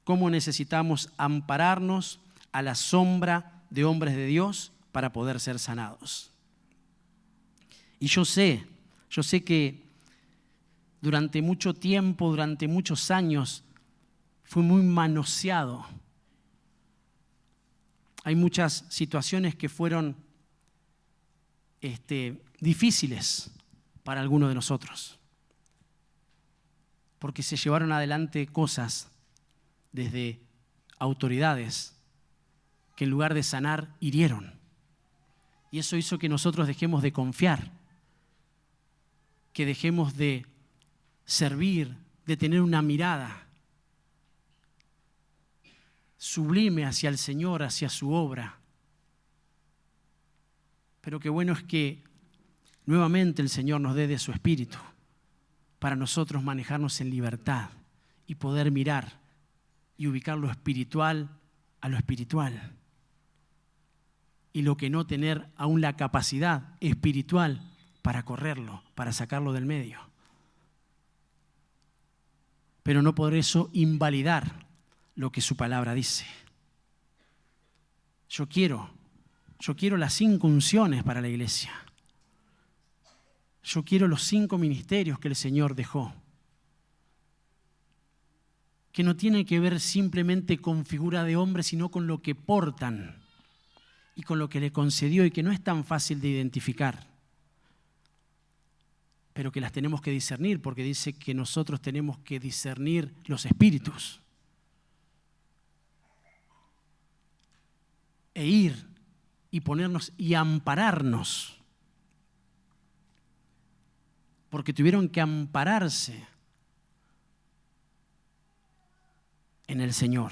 cómo necesitamos ampararnos a la sombra de hombres de Dios para poder ser sanados. Y yo sé que durante mucho tiempo, durante muchos años, fui muy manoseado. Hay muchas situaciones que fueron difíciles para algunos de nosotros, porque se llevaron adelante cosas desde autoridades que en lugar de sanar, hirieron. Y eso hizo que nosotros dejemos de confiar, que dejemos de servir, de tener una mirada sublime hacia el Señor, hacia su obra. Pero qué bueno es que nuevamente el Señor nos dé de su Espíritu para nosotros manejarnos en libertad y poder mirar y ubicar lo espiritual a lo espiritual. Y lo que no, tener aún la capacidad espiritual para correrlo, para sacarlo del medio. Pero no por eso invalidar lo que su palabra dice. Yo quiero las 5 unciones para la iglesia. Yo quiero los 5 ministerios que el Señor dejó, que no tienen que ver simplemente con figura de hombre, sino con lo que portan y con lo que le concedió, y que no es tan fácil de identificar, pero que las tenemos que discernir, porque dice que nosotros tenemos que discernir los espíritus e ir y ponernos y ampararnos, porque tuvieron que ampararse en el Señor.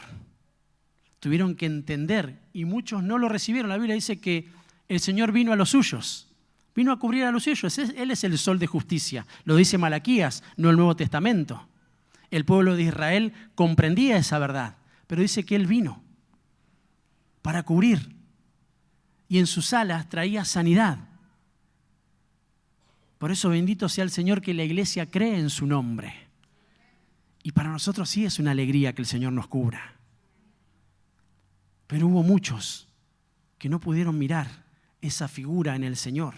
Tuvieron que entender, y muchos no lo recibieron. La Biblia dice que el Señor vino a los suyos, vino a cubrir a los suyos. Él es el sol de justicia, lo dice Malaquías, no el Nuevo Testamento. El pueblo de Israel comprendía esa verdad, pero dice que Él vino para cubrir, y en sus alas traía sanidad. Por eso bendito sea el Señor que la iglesia cree en su nombre. Y para nosotros sí es una alegría que el Señor nos cubra. Pero hubo muchos que no pudieron mirar esa figura en el Señor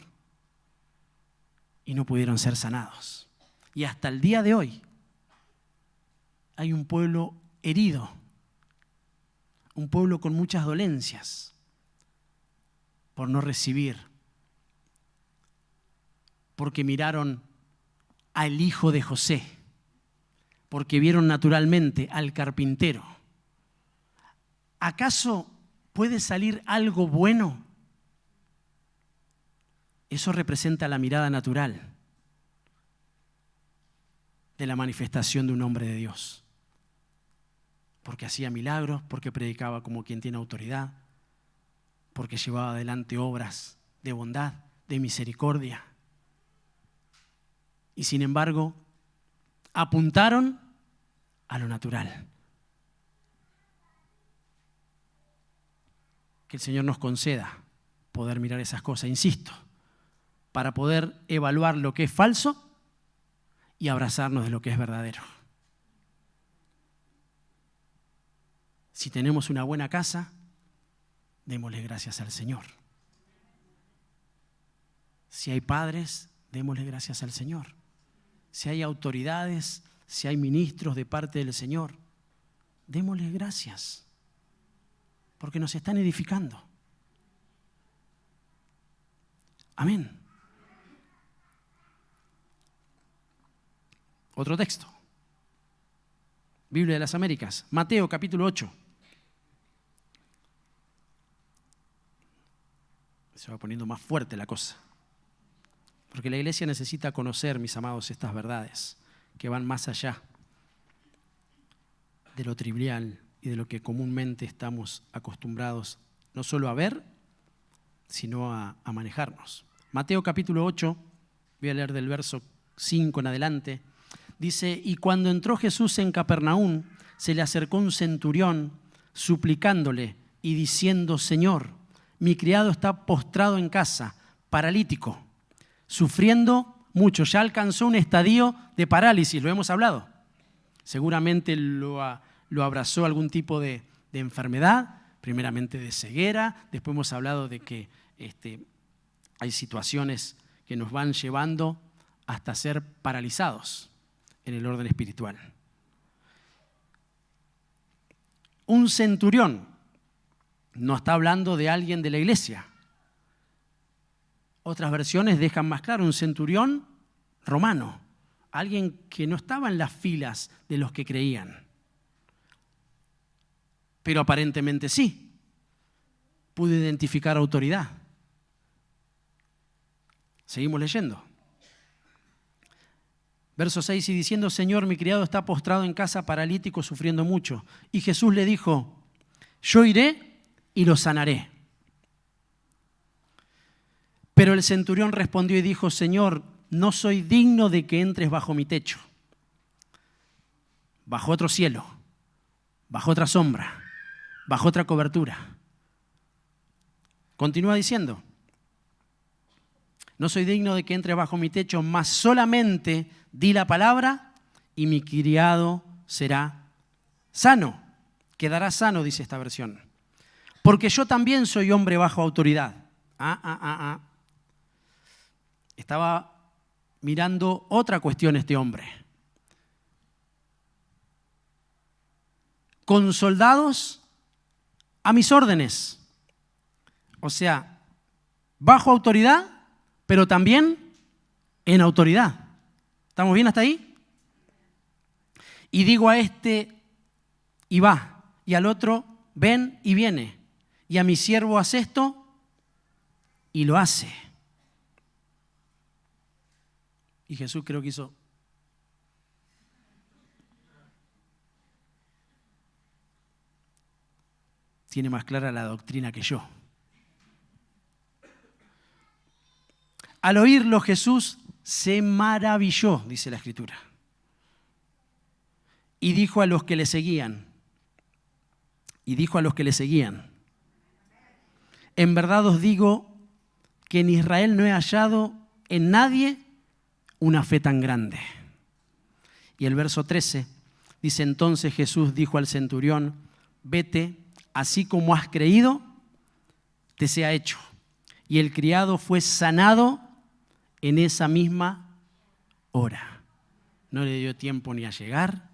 y no pudieron ser sanados. Y hasta el día de hoy hay un pueblo herido, un pueblo con muchas dolencias por no recibir, porque miraron al hijo de José, porque vieron naturalmente al carpintero, ¿Acaso puede salir algo bueno? Eso representa la mirada natural de la manifestación de un hombre de Dios. Porque hacía milagros, porque predicaba como quien tiene autoridad, porque llevaba adelante obras de bondad, de misericordia. Y sin embargo, apuntaron a lo natural. Que el Señor nos conceda poder mirar esas cosas, insisto, para poder evaluar lo que es falso y abrazarnos de lo que es verdadero. Si tenemos una buena casa, démosle gracias al Señor. Si hay padres, démosle gracias al Señor. Si hay autoridades, si hay ministros de parte del Señor, démosle gracias, porque nos están edificando. Amén. Otro texto. Biblia de las Américas, Mateo capítulo 8. Se va poniendo más fuerte la cosa. Porque la iglesia necesita conocer, mis amados, estas verdades que van más allá de lo trivial y de lo que comúnmente estamos acostumbrados no solo a ver, sino a manejarnos. Mateo capítulo 8, voy a leer del verso 5 en adelante. Dice, y cuando entró Jesús en Capernaum, se le acercó un centurión suplicándole y diciendo, Señor, mi criado está postrado en casa, paralítico, sufriendo mucho. Ya alcanzó un estadio de parálisis, lo hemos hablado. Seguramente lo abrazó algún tipo de enfermedad, primeramente de ceguera. Después hemos hablado de que hay situaciones que nos van llevando hasta ser paralizados en el orden espiritual. Un centurión no está hablando de alguien de la iglesia. Otras versiones dejan más claro, un centurión romano, alguien que no estaba en las filas de los que creían. Pero aparentemente sí, pudo identificar autoridad. Seguimos leyendo. Verso 6, y diciendo, Señor, mi criado está postrado en casa, paralítico, sufriendo mucho. Y Jesús le dijo, yo iré y lo sanaré. Pero el centurión respondió y dijo, Señor, no soy digno de que entres bajo mi techo, bajo otro cielo, bajo otra sombra, bajo otra cobertura. Continúa diciendo, no soy digno de que entres bajo mi techo, mas solamente di la palabra y mi criado será sano. Quedará sano, dice esta versión. Porque yo también soy hombre bajo autoridad. Estaba mirando otra cuestión este hombre. Con soldados a mis órdenes. O sea, bajo autoridad, pero también en autoridad. ¿Estamos bien hasta ahí? Y digo a este, y va, y al otro, ven y viene. Y a mi siervo haz esto, y lo hace. Y Jesús creo que hizo. Tiene más clara la doctrina que yo. Al oírlo Jesús se maravilló, dice la Escritura. Y dijo a los que le seguían, en verdad os digo que en Israel no he hallado en nadie una fe tan grande. Y el verso 13 dice, entonces Jesús dijo al centurión, vete, así como has creído, te sea hecho. Y el criado fue sanado en esa misma hora. No le dio tiempo ni a llegar,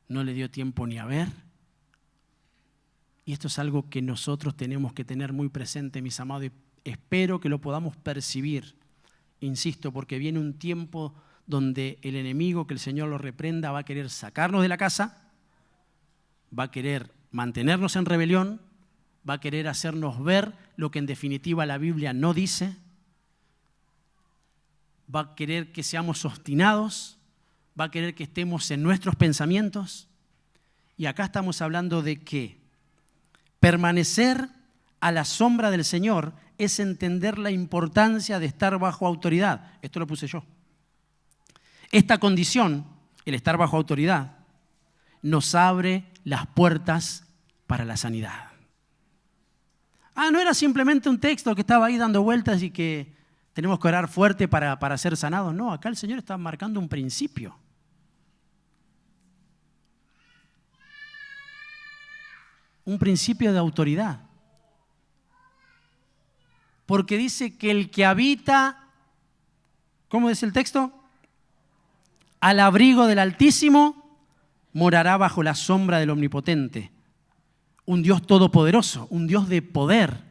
no le dio tiempo ni a ver. Y esto es algo que nosotros tenemos que tener muy presente, mis amados, y espero que lo podamos percibir. Insisto, porque viene un tiempo donde el enemigo, que el Señor lo reprenda, va a querer sacarnos de la casa, va a querer mantenernos en rebelión, va a querer hacernos ver lo que en definitiva la Biblia no dice, va a querer que seamos obstinados, va a querer que estemos en nuestros pensamientos. Y acá estamos hablando de que permanecer a la sombra del Señor es entender la importancia de estar bajo autoridad. Esto lo puse yo. Esta condición, el estar bajo autoridad, nos abre las puertas para la sanidad. No era simplemente un texto que estaba ahí dando vueltas y que tenemos que orar fuerte para ser sanados. No, acá el Señor está marcando un principio. Un principio de autoridad. Porque dice que el que habita, ¿cómo dice el texto? Al abrigo del Altísimo morará bajo la sombra del Omnipotente. Un Dios todopoderoso, un Dios de poder.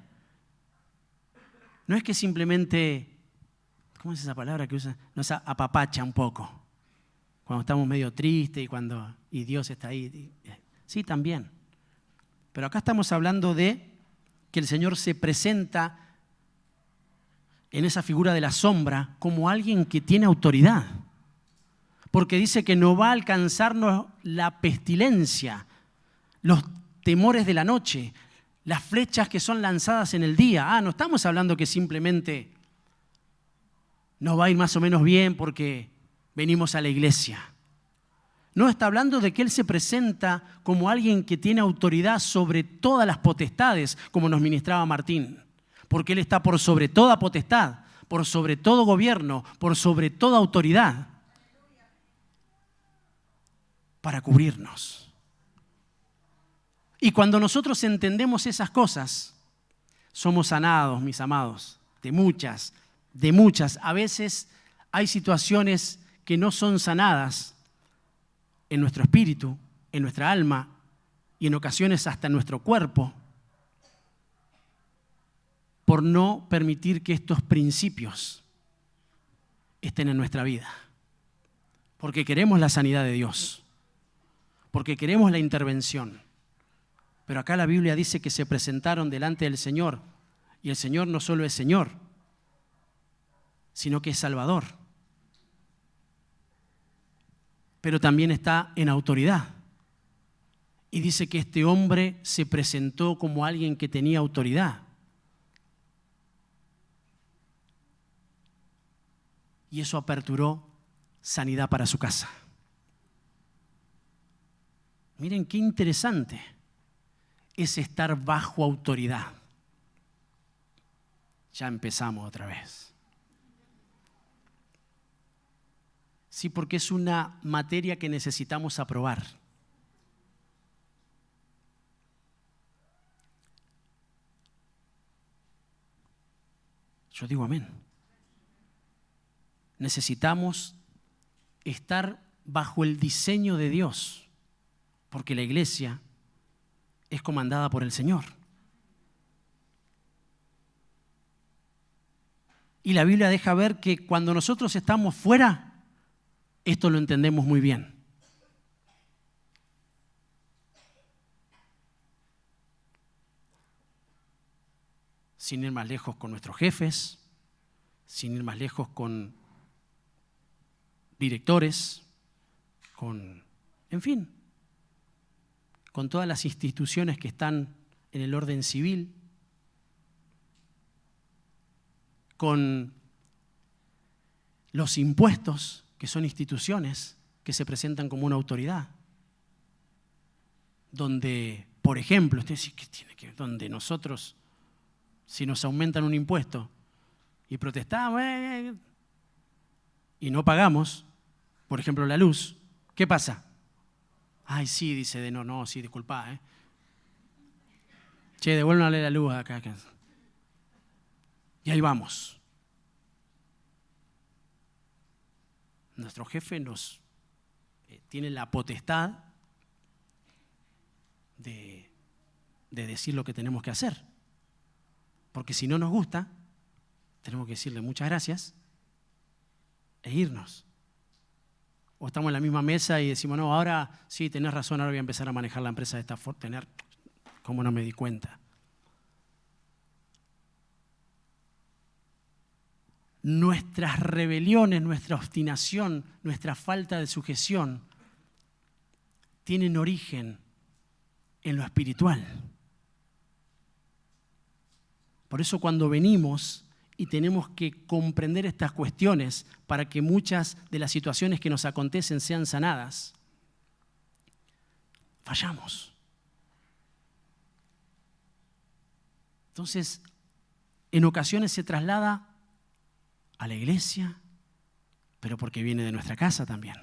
No es que simplemente, ¿cómo es esa palabra que usa? Nos apapacha un poco. Cuando estamos medio tristes y Dios está ahí. Sí, también. Pero acá estamos hablando de que el Señor se presenta en esa figura de la sombra como alguien que tiene autoridad. Porque dice que no va a alcanzarnos la pestilencia, los temores de la noche, las flechas que son lanzadas en el día. No estamos hablando que simplemente nos va a ir más o menos bien porque venimos a la iglesia. No, está hablando de que Él se presenta como alguien que tiene autoridad sobre todas las potestades, como nos ministraba Martín. Porque Él está por sobre toda potestad, por sobre todo gobierno, por sobre toda autoridad, para cubrirnos. Y cuando nosotros entendemos esas cosas, somos sanados, mis amados, de muchas. A veces hay situaciones que no son sanadas en nuestro espíritu, en nuestra alma y en ocasiones hasta en nuestro cuerpo, por no permitir que estos principios estén en nuestra vida. Porque queremos la sanidad de Dios, porque queremos la intervención. Pero acá la Biblia dice que se presentaron delante del Señor, y el Señor no solo es Señor, sino que es Salvador. Pero también está en autoridad. Y dice que este hombre se presentó como alguien que tenía autoridad. Y eso aperturó sanidad para su casa. Miren qué interesante es estar bajo autoridad. Ya empezamos otra vez. Sí, porque es una materia que necesitamos aprobar. Yo digo amén. Necesitamos estar bajo el diseño de Dios, porque la iglesia es comandada por el Señor. Y la Biblia deja ver que cuando nosotros estamos fuera, esto lo entendemos muy bien. Sin ir más lejos con nuestros jefes, sin ir más lejos con directores, en fin, con todas las instituciones que están en el orden civil, con los impuestos, que son instituciones que se presentan como una autoridad, donde, por ejemplo, usted dice, ¿qué tiene que ver? Donde nosotros, si nos aumentan un impuesto y protestamos y no pagamos, por ejemplo, la luz, ¿qué pasa? Ay, sí, dice, no, sí, disculpa, Che, devuélvanle la luz acá. Y ahí vamos. Nuestro jefe nos tiene la potestad de decir lo que tenemos que hacer. Porque si no nos gusta, tenemos que decirle muchas gracias e irnos. O estamos en la misma mesa y decimos, no, ahora sí, tenés razón, ahora voy a empezar a manejar la empresa de esta forma. ¿Cómo no me di cuenta? Nuestras rebeliones, nuestra obstinación, nuestra falta de sujeción tienen origen en lo espiritual. Por eso cuando venimos y tenemos que comprender estas cuestiones para que muchas de las situaciones que nos acontecen sean sanadas, fallamos. Entonces, en ocasiones se traslada a la iglesia, pero porque viene de nuestra casa también.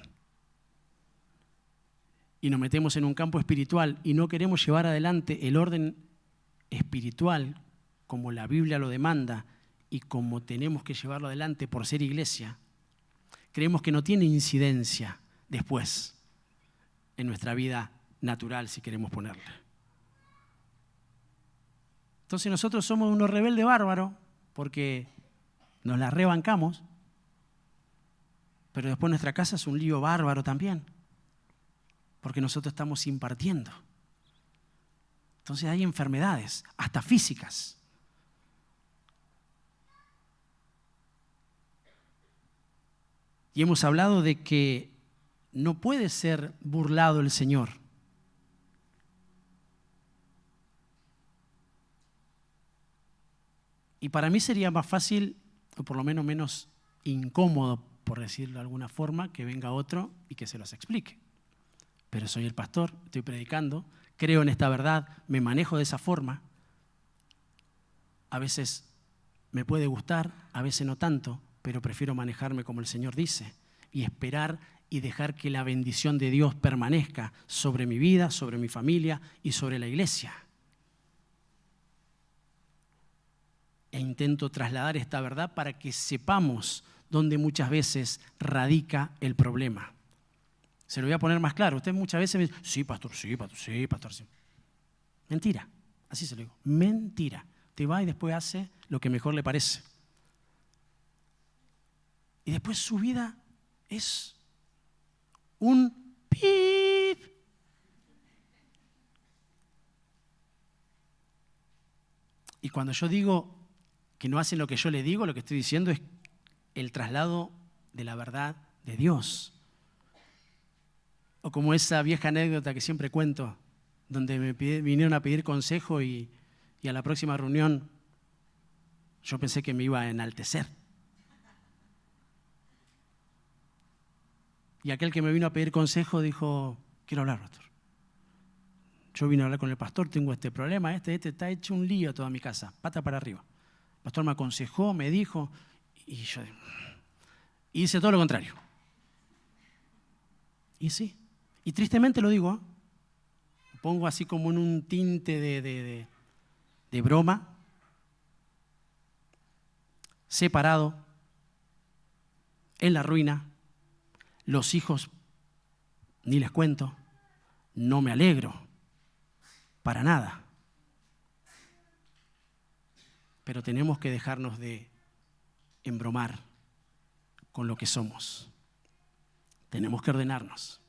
Y nos metemos en un campo espiritual y no queremos llevar adelante el orden espiritual como la Biblia lo demanda y como tenemos que llevarlo adelante por ser iglesia. Creemos que no tiene incidencia después en nuestra vida natural, si queremos ponerle. Entonces nosotros somos unos rebeldes bárbaros porque nos la rebancamos, pero después nuestra casa es un lío bárbaro también, porque nosotros estamos impartiendo. Entonces hay enfermedades, hasta físicas. Y hemos hablado de que no puede ser burlado el Señor. Y para mí sería más fácil, o por lo menos menos incómodo, por decirlo de alguna forma, que venga otro y que se los explique. Pero soy el pastor, estoy predicando, creo en esta verdad, me manejo de esa forma. A veces me puede gustar, a veces no tanto, pero prefiero manejarme como el Señor dice y esperar y dejar que la bendición de Dios permanezca sobre mi vida, sobre mi familia y sobre la iglesia. E intento trasladar esta verdad para que sepamos dónde muchas veces radica el problema. Se lo voy a poner más claro. Usted muchas veces me dice, sí, pastor, sí, pastor, sí, pastor, sí. Mentira, así se lo digo, mentira. Te va y después hace lo que mejor le parece. Y después su vida es un pip. Y cuando yo digo que no hacen lo que yo les digo, lo que estoy diciendo es el traslado de la verdad de Dios. O como esa vieja anécdota que siempre cuento, donde vinieron a pedir consejo y a la próxima reunión yo pensé que me iba a enaltecer. Y aquel que me vino a pedir consejo dijo, quiero hablar, pastor. Yo vine a hablar con el pastor, tengo este problema, este está hecho un lío toda mi casa, pata para arriba. El pastor me aconsejó, me dijo, y yo hice todo lo contrario. Y sí, y tristemente lo digo, pongo así como en un tinte de broma, separado, en la ruina, los hijos, ni les cuento, no me alegro, para nada. Pero tenemos que dejarnos de embromar con lo que somos. Tenemos que ordenarnos.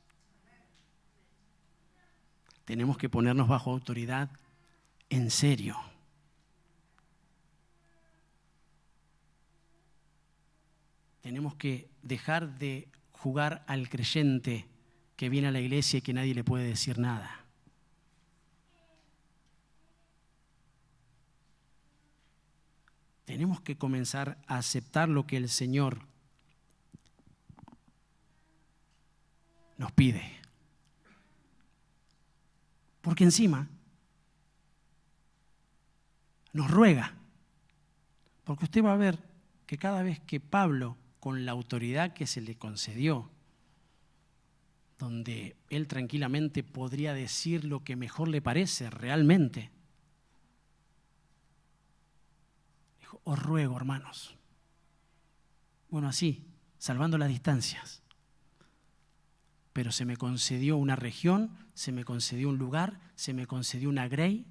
Tenemos que ponernos bajo autoridad en serio. Tenemos que dejar de jugar al creyente que viene a la iglesia y que nadie le puede decir nada. Tenemos que comenzar a aceptar lo que el Señor nos pide. Porque encima nos ruega. Porque usted va a ver que cada vez que Pablo, con la autoridad que se le concedió, donde él tranquilamente podría decir lo que mejor le parece realmente, dijo, os ruego, hermanos. Bueno, así, salvando las distancias. Pero se me concedió una región, se me concedió un lugar, se me concedió una grey,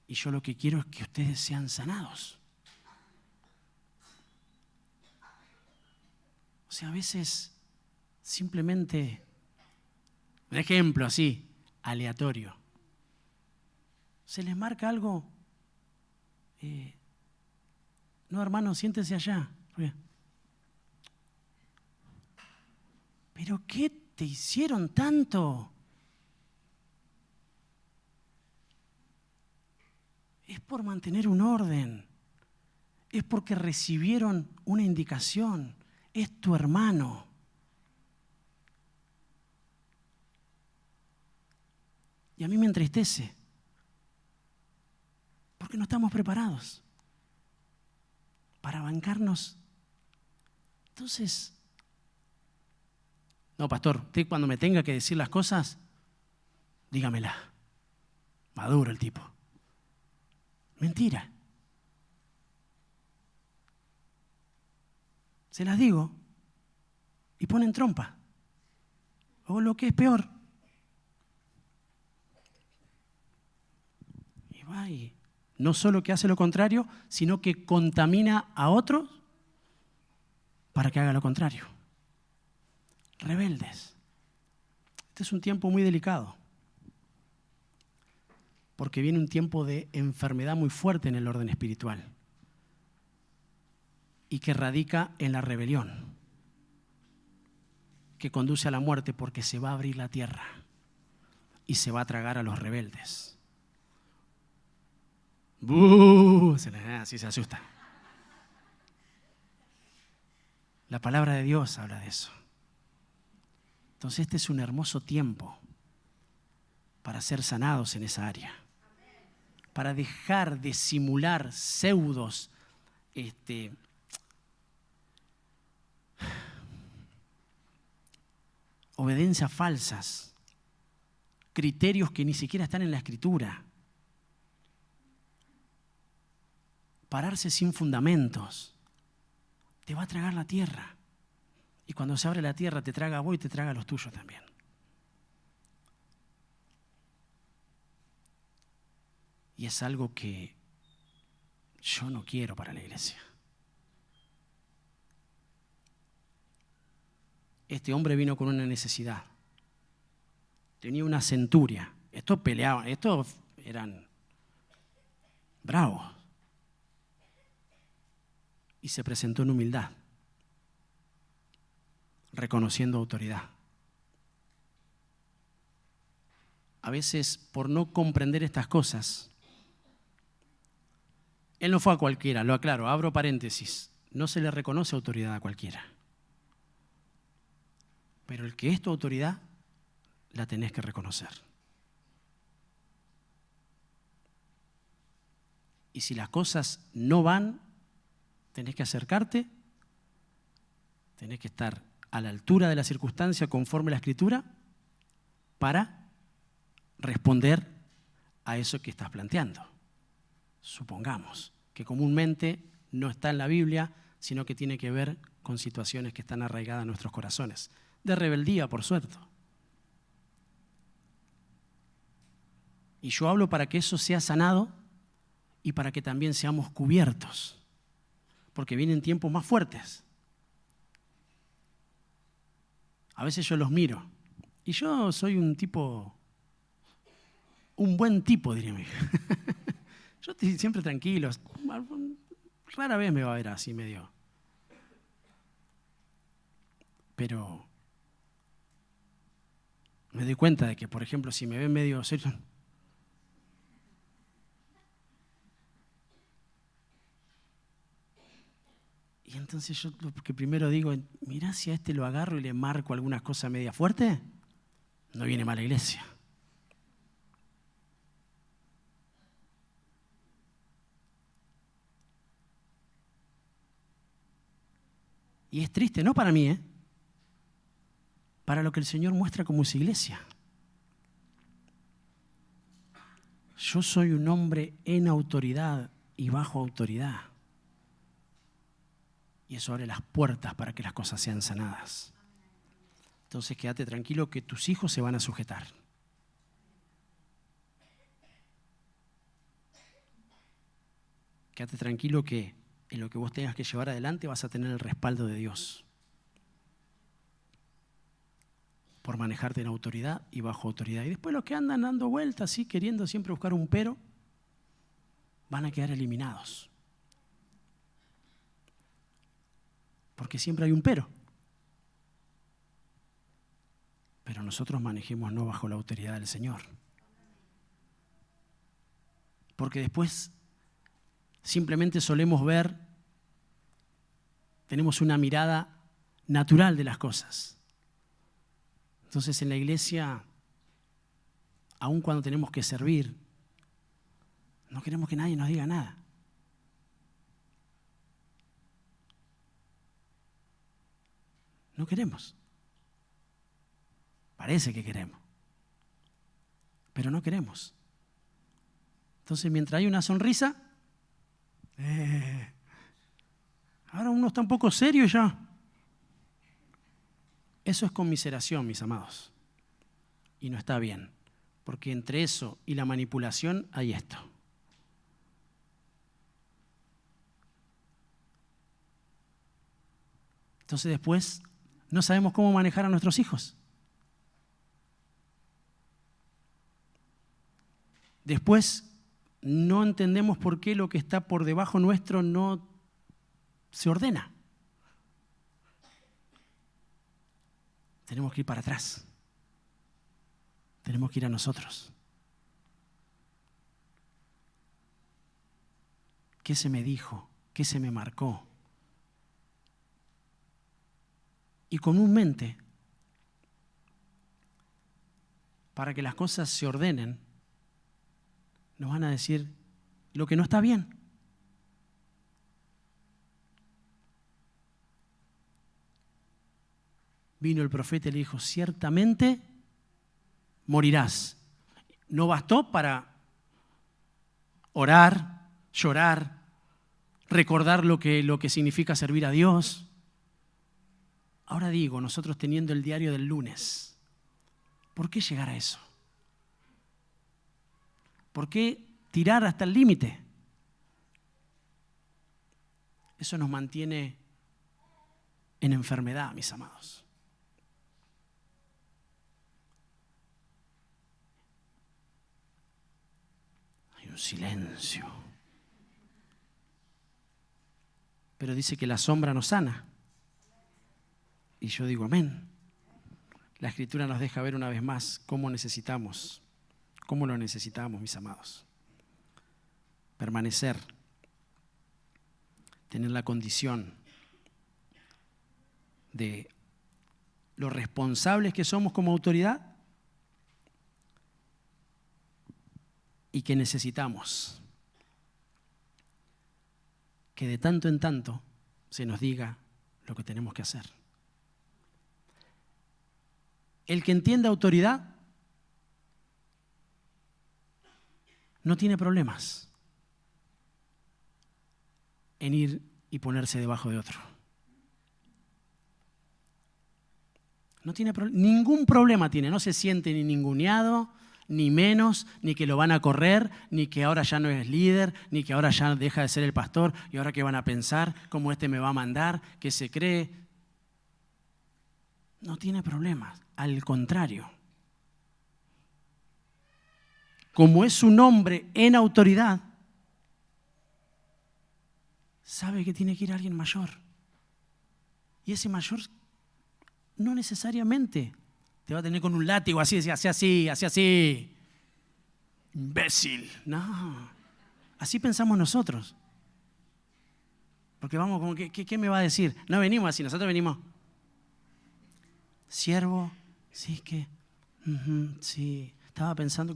y yo lo que quiero es que ustedes sean sanados. O sea, a veces simplemente, un ejemplo así, aleatorio. ¿Se les marca algo? No, hermano, siéntese allá. ¿Pero qué te hicieron tanto? Es por mantener un orden. Es porque recibieron una indicación. Es tu hermano. Y a mí me entristece. Porque no estamos preparados para bancarnos. Entonces, no, pastor, usted cuando me tenga que decir las cosas, dígamela. Maduro el tipo. Mentira. Se las digo y ponen trompa. O lo que es peor. Y va y no solo que hace lo contrario, sino que contamina a otros para que haga lo contrario. Rebeldes. Este es un tiempo muy delicado, porque viene un tiempo de enfermedad muy fuerte en el orden espiritual y que radica en la rebelión, que conduce a la muerte porque se va a abrir la tierra y se va a tragar a los rebeldes. ¡Bú! Así se asusta. La palabra de Dios habla de eso. Entonces este es un hermoso tiempo para ser sanados en esa área. Para dejar de simular pseudos, obediencias falsas, criterios que ni siquiera están en la Escritura. Pararse sin fundamentos. Te va a tragar la tierra. Y cuando se abre la tierra te traga a vos y te traga a los tuyos también. Y es algo que yo no quiero para la iglesia. Este hombre vino con una necesidad. Tenía una centuria. Estos peleaban, estos eran bravos. Y se presentó en humildad, reconociendo autoridad. A veces, por no comprender estas cosas, él no fue a cualquiera, lo aclaro, abro paréntesis, no se le reconoce autoridad a cualquiera. Pero el que es tu autoridad, la tenés que reconocer. Y si las cosas no van, tenés que acercarte, tenés que estar a la altura de la circunstancia conforme a la Escritura para responder a eso que estás planteando. Supongamos que comúnmente no está en la Biblia, sino que tiene que ver con situaciones que están arraigadas en nuestros corazones, de rebeldía, por suerte. Y yo hablo para que eso sea sanado y para que también seamos cubiertos, porque vienen tiempos más fuertes. A veces yo los miro y yo soy un buen tipo, diría mi hija. Yo estoy siempre tranquilo, rara vez me va a ver así medio. Pero me doy cuenta de que, por ejemplo, si me ven medio serio, y entonces yo lo que primero digo, mirá, si a este lo agarro y le marco alguna cosa media fuerte, no viene mal a la iglesia. Y es triste, no para mí, para lo que el Señor muestra como su iglesia. Yo soy un hombre en autoridad y bajo autoridad. Y eso abre las puertas para que las cosas sean sanadas. Entonces quédate tranquilo que tus hijos se van a sujetar. Quédate tranquilo que en lo que vos tengas que llevar adelante vas a tener el respaldo de Dios. Por manejarte en autoridad y bajo autoridad. Y después los que andan dando vueltas así, queriendo siempre buscar un pero, van a quedar eliminados. Porque siempre hay un pero. Pero nosotros manejemos no bajo la autoridad del Señor. Porque después simplemente solemos ver, tenemos una mirada natural de las cosas. Entonces en la iglesia, aun cuando tenemos que servir, no queremos que nadie nos diga nada. No queremos. Parece que queremos, pero no queremos. Entonces, mientras hay una sonrisa, ahora uno está un poco serio ya. Eso es conmiseración, mis amados. Y no está bien, porque entre eso y la manipulación hay esto. Entonces después no sabemos cómo manejar a nuestros hijos. Después no entendemos por qué lo que está por debajo nuestro no se ordena. Tenemos que ir para atrás. Tenemos que ir a nosotros. ¿Qué se me dijo? ¿Qué se me marcó? Y comúnmente, para que las cosas se ordenen, nos van a decir lo que no está bien. Vino el profeta y le dijo, ciertamente morirás. No bastó para orar, llorar, recordar lo que significa servir a Dios. Ahora digo, nosotros teniendo el diario del lunes, ¿por qué llegar a eso? ¿Por qué tirar hasta el límite? Eso nos mantiene en enfermedad, mis amados. Hay un silencio. Pero dice que la sombra nos sana. Y yo digo amén. La Escritura nos deja ver una vez más cómo lo necesitamos, mis amados. Permanecer, tener la condición de lo responsables que somos como autoridad y que necesitamos que de tanto en tanto se nos diga lo que tenemos que hacer. El que entiende autoridad no tiene problemas en ir y ponerse debajo de otro. No tiene ningún problema tiene, no se siente ni ninguneado, ni menos, ni que lo van a correr, ni que ahora ya no es líder, ni que ahora ya deja de ser el pastor, y ahora qué van a pensar, cómo este me va a mandar, qué se cree. No tiene problemas, al contrario. Como es un hombre en autoridad, sabe que tiene que ir alguien mayor. Y ese mayor no necesariamente te va a tener con un látigo así, así. Imbécil. No. Así pensamos nosotros. Porque vamos, como que, ¿qué me va a decir? No venimos así, nosotros venimos. Siervo, sí, que, sí, estaba pensando,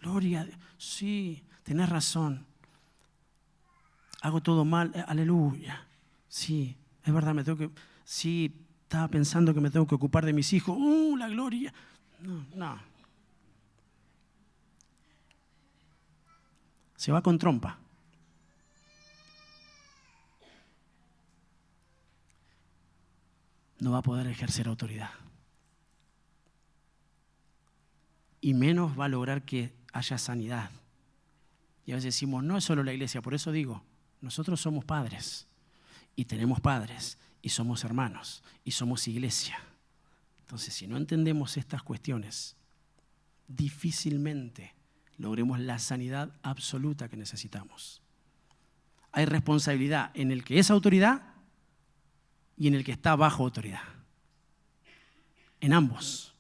gloria, sí, tenés razón. Hago todo mal, aleluya. Sí, es verdad, sí, estaba pensando que me tengo que ocupar de mis hijos. La gloria. No. Se va con trompa. No va a poder ejercer autoridad. Y menos va a lograr que haya sanidad. Y a veces decimos, no es solo la iglesia, por eso digo, nosotros somos padres, y tenemos padres, y somos hermanos, y somos iglesia. Entonces, si no entendemos estas cuestiones, difícilmente logremos la sanidad absoluta que necesitamos. Hay responsabilidad en el que es autoridad y en el que está bajo autoridad. En ambos.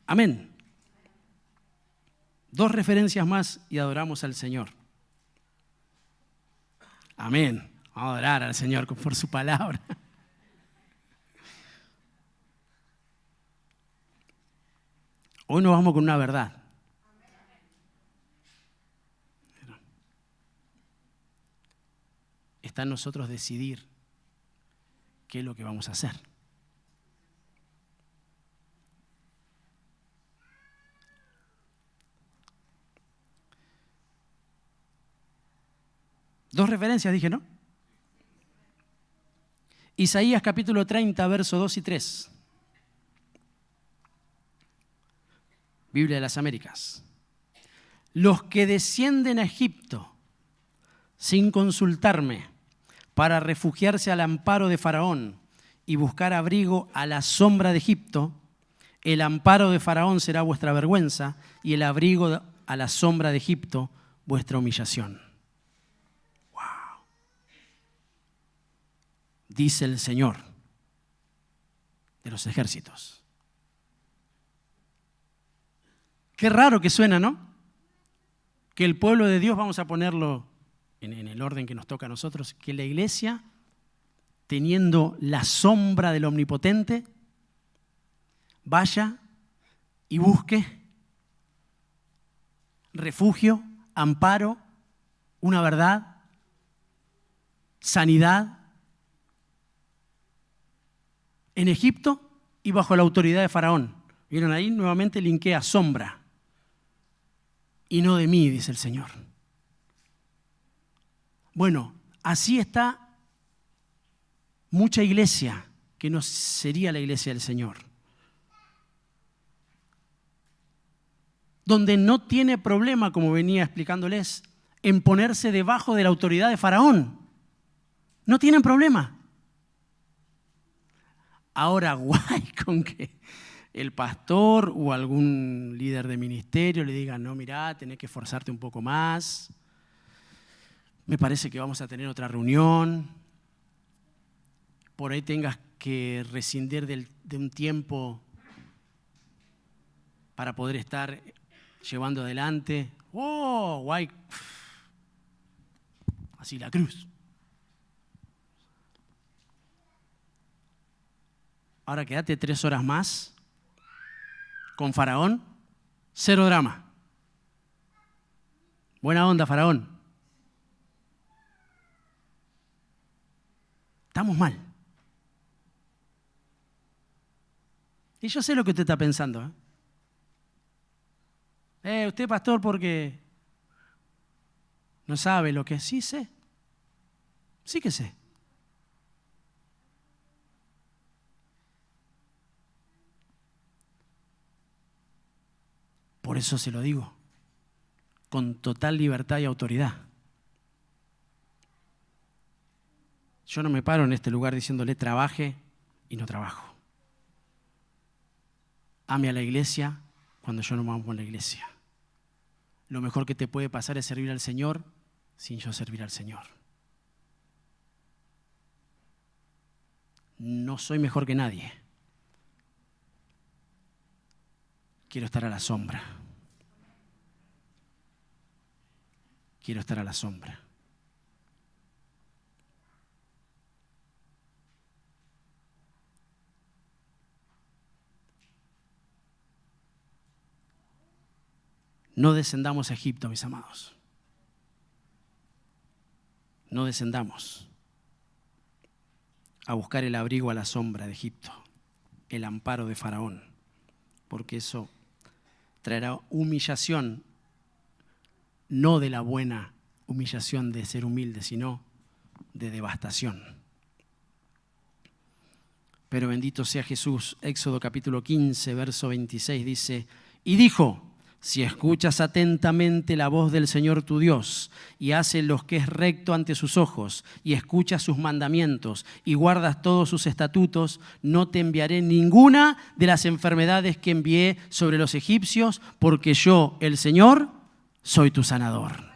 Amén. 2 referencias más y adoramos al Señor. Amén. Vamos a adorar al Señor por su palabra. Hoy nos vamos con una verdad. Está en nosotros decidir qué es lo que vamos a hacer. Dos referencias dije, ¿no? Isaías capítulo 30, versos 2 y 3. Biblia de las Américas. Los que descienden a Egipto sin consultarme para refugiarse al amparo de Faraón y buscar abrigo a la sombra de Egipto, el amparo de Faraón será vuestra vergüenza y el abrigo a la sombra de Egipto vuestra humillación. Wow. Dice el Señor de los ejércitos. Qué raro que suena, ¿no? Que el pueblo de Dios, vamos a ponerlo en el orden que nos toca a nosotros, que la iglesia, teniendo la sombra del Omnipotente, vaya y busque refugio, amparo, una verdad, sanidad en Egipto y bajo la autoridad de Faraón. ¿Vieron ahí? Nuevamente linkea sombra. Y no de mí, dice el Señor. Bueno, así está mucha iglesia que no sería la iglesia del Señor. Donde no tiene problema, como venía explicándoles, en ponerse debajo de la autoridad de Faraón. No tienen problema. Ahora, guay con que el pastor o algún líder de ministerio le diga, no, mirá, tenés que esforzarte un poco más. Me parece que vamos a tener otra reunión. Por ahí tengas que rescindir de un tiempo para poder estar llevando adelante. ¡Oh, guay! Así la cruz. Ahora quédate 3 horas más con Faraón, 0 drama. Buena onda, Faraón. Estamos mal. Y yo sé lo que usted está pensando. Usted, pastor, porque no sabe lo que es. Sí sé. Sí que sé. Por eso se lo digo, con total libertad y autoridad. Yo no me paro en este lugar diciéndole trabaje y no trabajo. Ame a la iglesia cuando yo no me amo a la iglesia. Lo mejor que te puede pasar es servir al Señor sin yo servir al Señor. No soy mejor que nadie. Quiero estar a la sombra. Quiero estar a la sombra. No descendamos a Egipto, mis amados. No descendamos a buscar el abrigo a la sombra de Egipto, el amparo de Faraón, porque eso traerá humillación, no de la buena humillación de ser humilde, sino de devastación. Pero bendito sea Jesús. Éxodo capítulo 15, verso 26 dice, y dijo, Si escuchas atentamente la voz del Señor tu Dios y haces lo que es recto ante sus ojos y escuchas sus mandamientos y guardas todos sus estatutos, no te enviaré ninguna de las enfermedades que envié sobre los egipcios, porque yo, el Señor, soy tu sanador.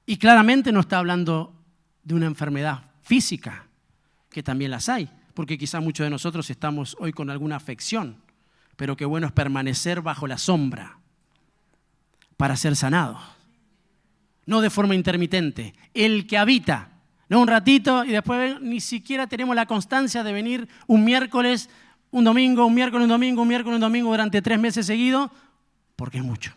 Y claramente no está hablando de una enfermedad física, que también las hay, porque quizás muchos de nosotros estamos hoy con alguna afección, pero qué bueno es permanecer bajo la sombra para ser sanados. No de forma intermitente. El que habita, no un ratito y después ni siquiera tenemos la constancia de venir un miércoles, un domingo, un miércoles, un domingo, un miércoles, un domingo durante 3 meses seguidos, porque es mucho.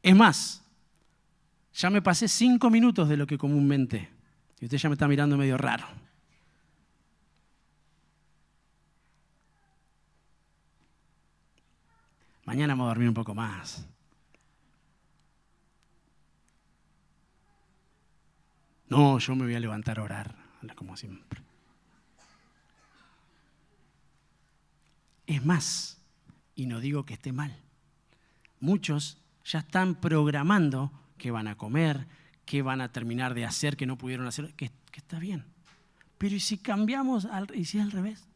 Es más, ya me pasé 5 minutos de lo que comúnmente, y usted ya me está mirando medio raro. Mañana vamos a dormir un poco más. No, yo me voy a levantar a orar, como siempre. Es más, y no digo que esté mal, muchos ya están programando qué van a comer, qué van a terminar de hacer que no pudieron hacer, que está bien. Pero ¿y si cambiamos, y si es al revés?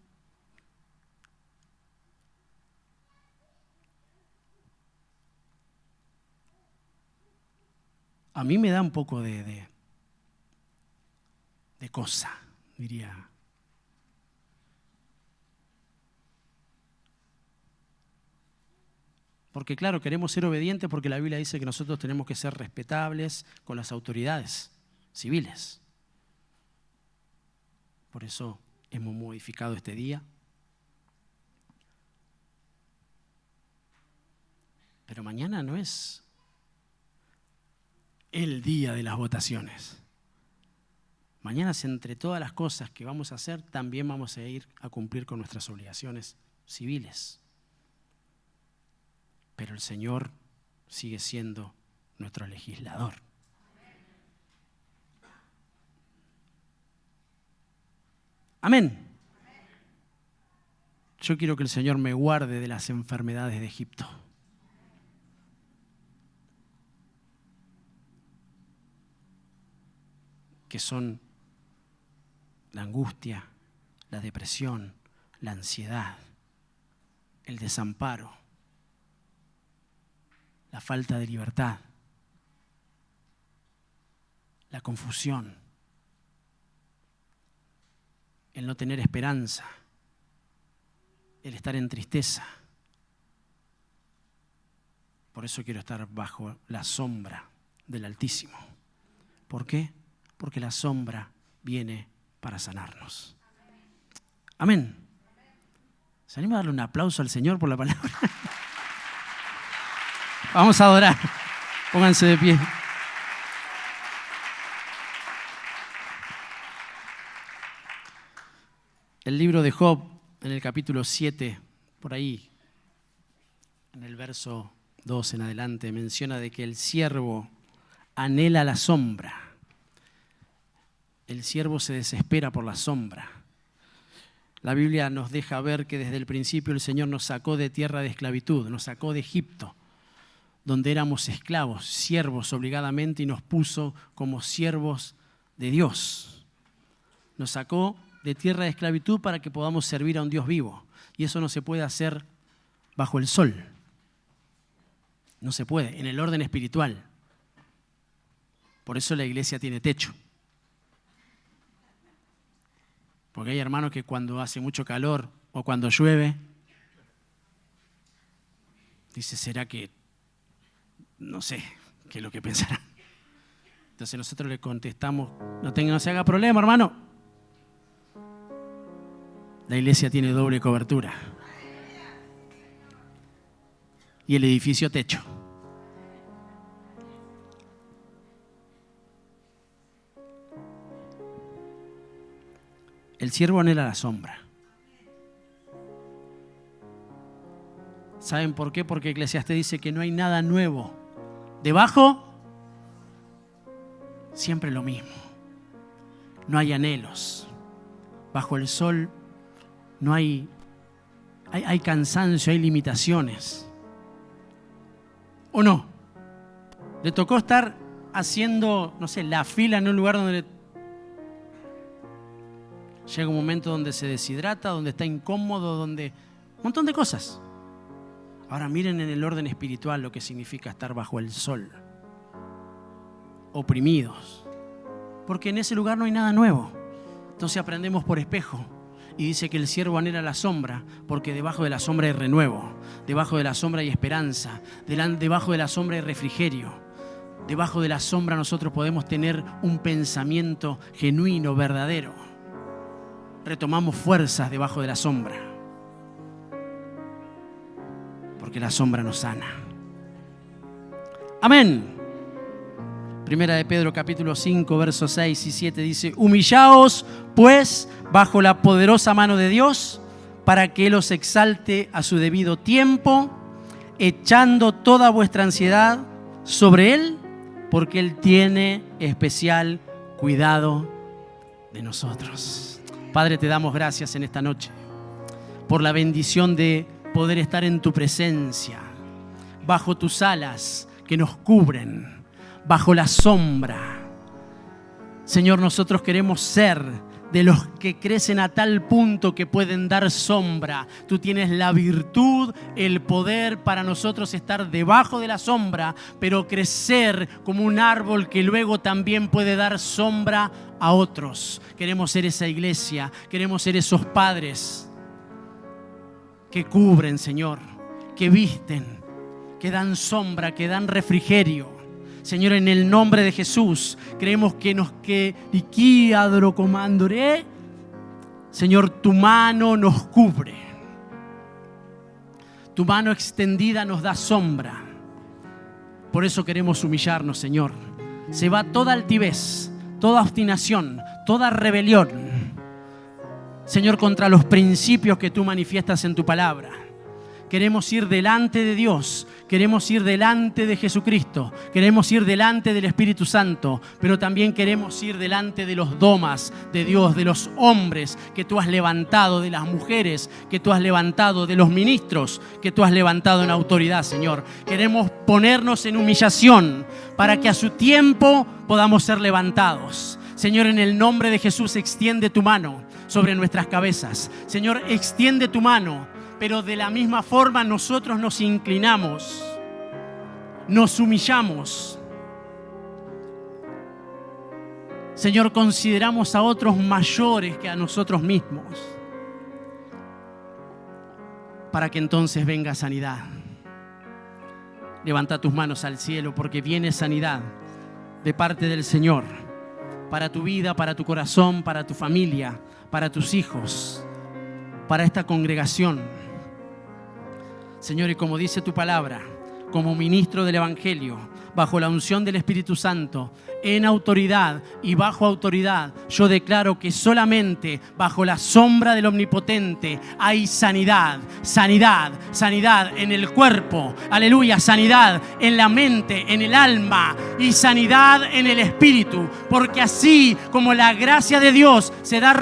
A mí me da un poco de cosa, diría. Porque claro, queremos ser obedientes porque la Biblia dice que nosotros tenemos que ser respetables con las autoridades civiles. Por eso hemos modificado este día. Pero mañana no es el día de las votaciones. Mañana, entre todas las cosas que vamos a hacer, también vamos a ir a cumplir con nuestras obligaciones civiles. Pero el Señor sigue siendo nuestro legislador. Amén. Yo quiero que el Señor me guarde de las enfermedades de Egipto. Que son la angustia, la depresión, la ansiedad, el desamparo, la falta de libertad, la confusión, el no tener esperanza, el estar en tristeza. Por eso quiero estar bajo la sombra del Altísimo. ¿Por qué? Porque la sombra viene para sanarnos. Amén. ¿Se anima a darle un aplauso al Señor por la palabra? Vamos a adorar. Pónganse de pie. El libro de Job, en el capítulo 7, por ahí, en el verso 2 en adelante, menciona de que el siervo anhela la sombra. El siervo se desespera por la sombra. La Biblia nos deja ver que desde el principio el Señor nos sacó de tierra de esclavitud, nos sacó de Egipto, donde éramos esclavos, siervos obligadamente, y nos puso como siervos de Dios. Nos sacó de tierra de esclavitud para que podamos servir a un Dios vivo. Y eso no se puede hacer bajo el sol. No se puede, en el orden espiritual. Por eso la iglesia tiene techo. Porque hay hermanos que cuando hace mucho calor o cuando llueve, dice, ¿será que? No sé qué es lo que pensarán. Entonces nosotros le contestamos, no se haga problema, hermano. La iglesia tiene doble cobertura. Y el edificio techo. El siervo anhela la sombra. ¿Saben por qué? Porque Eclesiastés dice que no hay nada nuevo Debajo, siempre lo mismo. No hay anhelos. Bajo el sol no hay cansancio, hay limitaciones. ¿O no? Le tocó estar haciendo, no sé, la fila en un lugar donde llega un momento donde se deshidrata, donde está incómodo, donde... un montón de cosas. Ahora miren en el orden espiritual lo que significa estar bajo el sol. Oprimidos. Porque en ese lugar no hay nada nuevo. Entonces aprendemos por espejo. Y dice que el siervo anhela la sombra, porque debajo de la sombra hay renuevo. Debajo de la sombra hay esperanza. Debajo de la sombra hay refrigerio. Debajo de la sombra nosotros podemos tener un pensamiento genuino, verdadero. Retomamos fuerzas debajo de la sombra. Porque la sombra nos sana. Amén. Primera de Pedro capítulo 5 versos 6 y 7 dice: humillaos pues bajo la poderosa mano de Dios, para que Él os exalte a su debido tiempo, echando toda vuestra ansiedad sobre Él, porque Él tiene especial cuidado de nosotros. Padre, te damos gracias en esta noche por la bendición de poder estar en tu presencia, bajo tus alas que nos cubren, bajo la sombra. Señor, nosotros queremos ser de los que crecen a tal punto que pueden dar sombra. Tú tienes la virtud, el poder para nosotros estar debajo de la sombra, pero crecer como un árbol que luego también puede dar sombra a otros. Queremos ser esa iglesia, queremos ser esos padres que cubren, Señor, que visten, que dan sombra, que dan refrigerio. Señor, en el nombre de Jesús, creemos que Señor, tu mano nos cubre. Tu mano extendida nos da sombra. Por eso queremos humillarnos, Señor. Se va toda altivez, toda obstinación, toda rebelión, Señor, contra los principios que tú manifiestas en tu palabra. Queremos ir delante de Dios, queremos ir delante de Jesucristo, queremos ir delante del Espíritu Santo, pero también queremos ir delante de los domas de Dios, de los hombres que tú has levantado, de las mujeres que tú has levantado, de los ministros que tú has levantado en autoridad, Señor. Queremos ponernos en humillación para que a su tiempo podamos ser levantados. Señor, en el nombre de Jesús, extiende tu mano sobre nuestras cabezas. Señor, extiende tu mano. Pero de la misma forma nosotros nos inclinamos, nos humillamos. Señor, consideramos a otros mayores que a nosotros mismos, para que entonces venga sanidad. Levanta tus manos al cielo, porque viene sanidad de parte del Señor, para tu vida, para tu corazón, para tu familia, para tus hijos, para esta congregación. Señor, y como dice tu palabra, como ministro del Evangelio, bajo la unción del Espíritu Santo, en autoridad y bajo autoridad, yo declaro que solamente bajo la sombra del Omnipotente hay sanidad, sanidad, sanidad en el cuerpo, aleluya, sanidad en la mente, en el alma y sanidad en el espíritu, porque así como la gracia de Dios será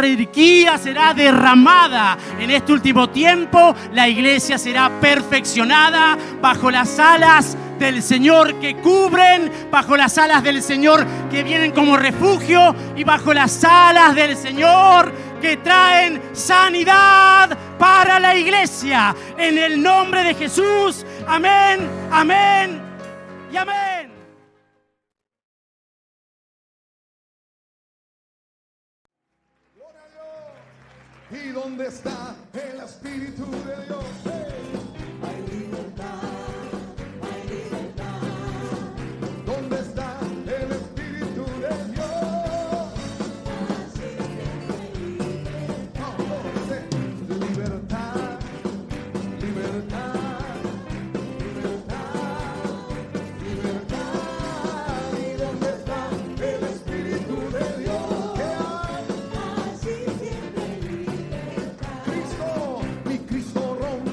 derramada en este último tiempo, la iglesia será perfeccionada bajo las alas del Señor que cubren, bajo las alas del Señor que vienen como refugio y bajo las alas del Señor que traen sanidad para la iglesia. En el nombre de Jesús, amén, amén y amén. Gloria a Dios. ¿Y dónde está el Espíritu de Dios? Hay libertad. ¿Dónde está el Espíritu de Dios? Libertad, libertad, libertad, libertad. ¿Y dónde está el Espíritu de Dios? ¿Qué hay? Así siempre libertad. Cristo, mi Cristo rompe.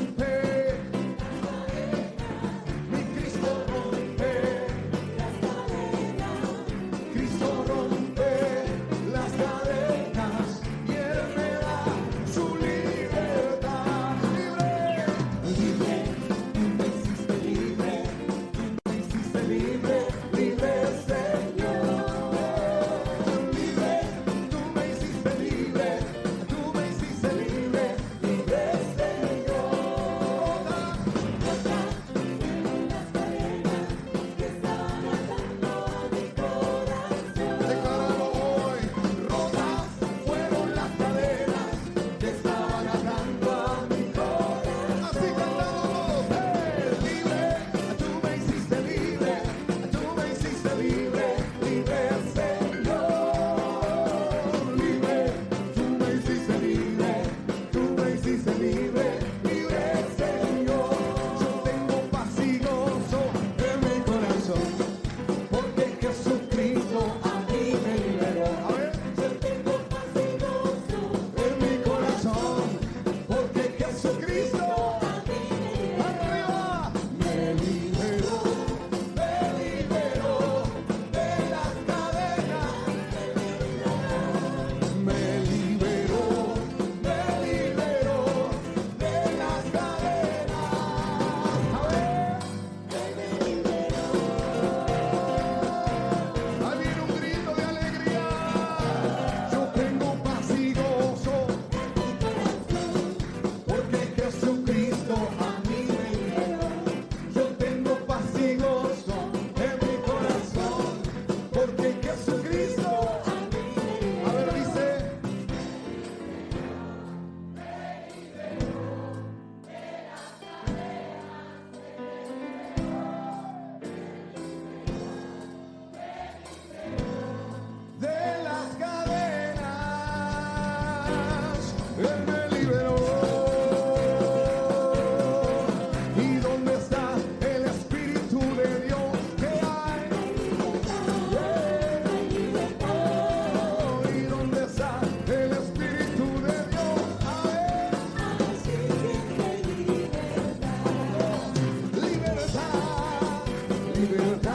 will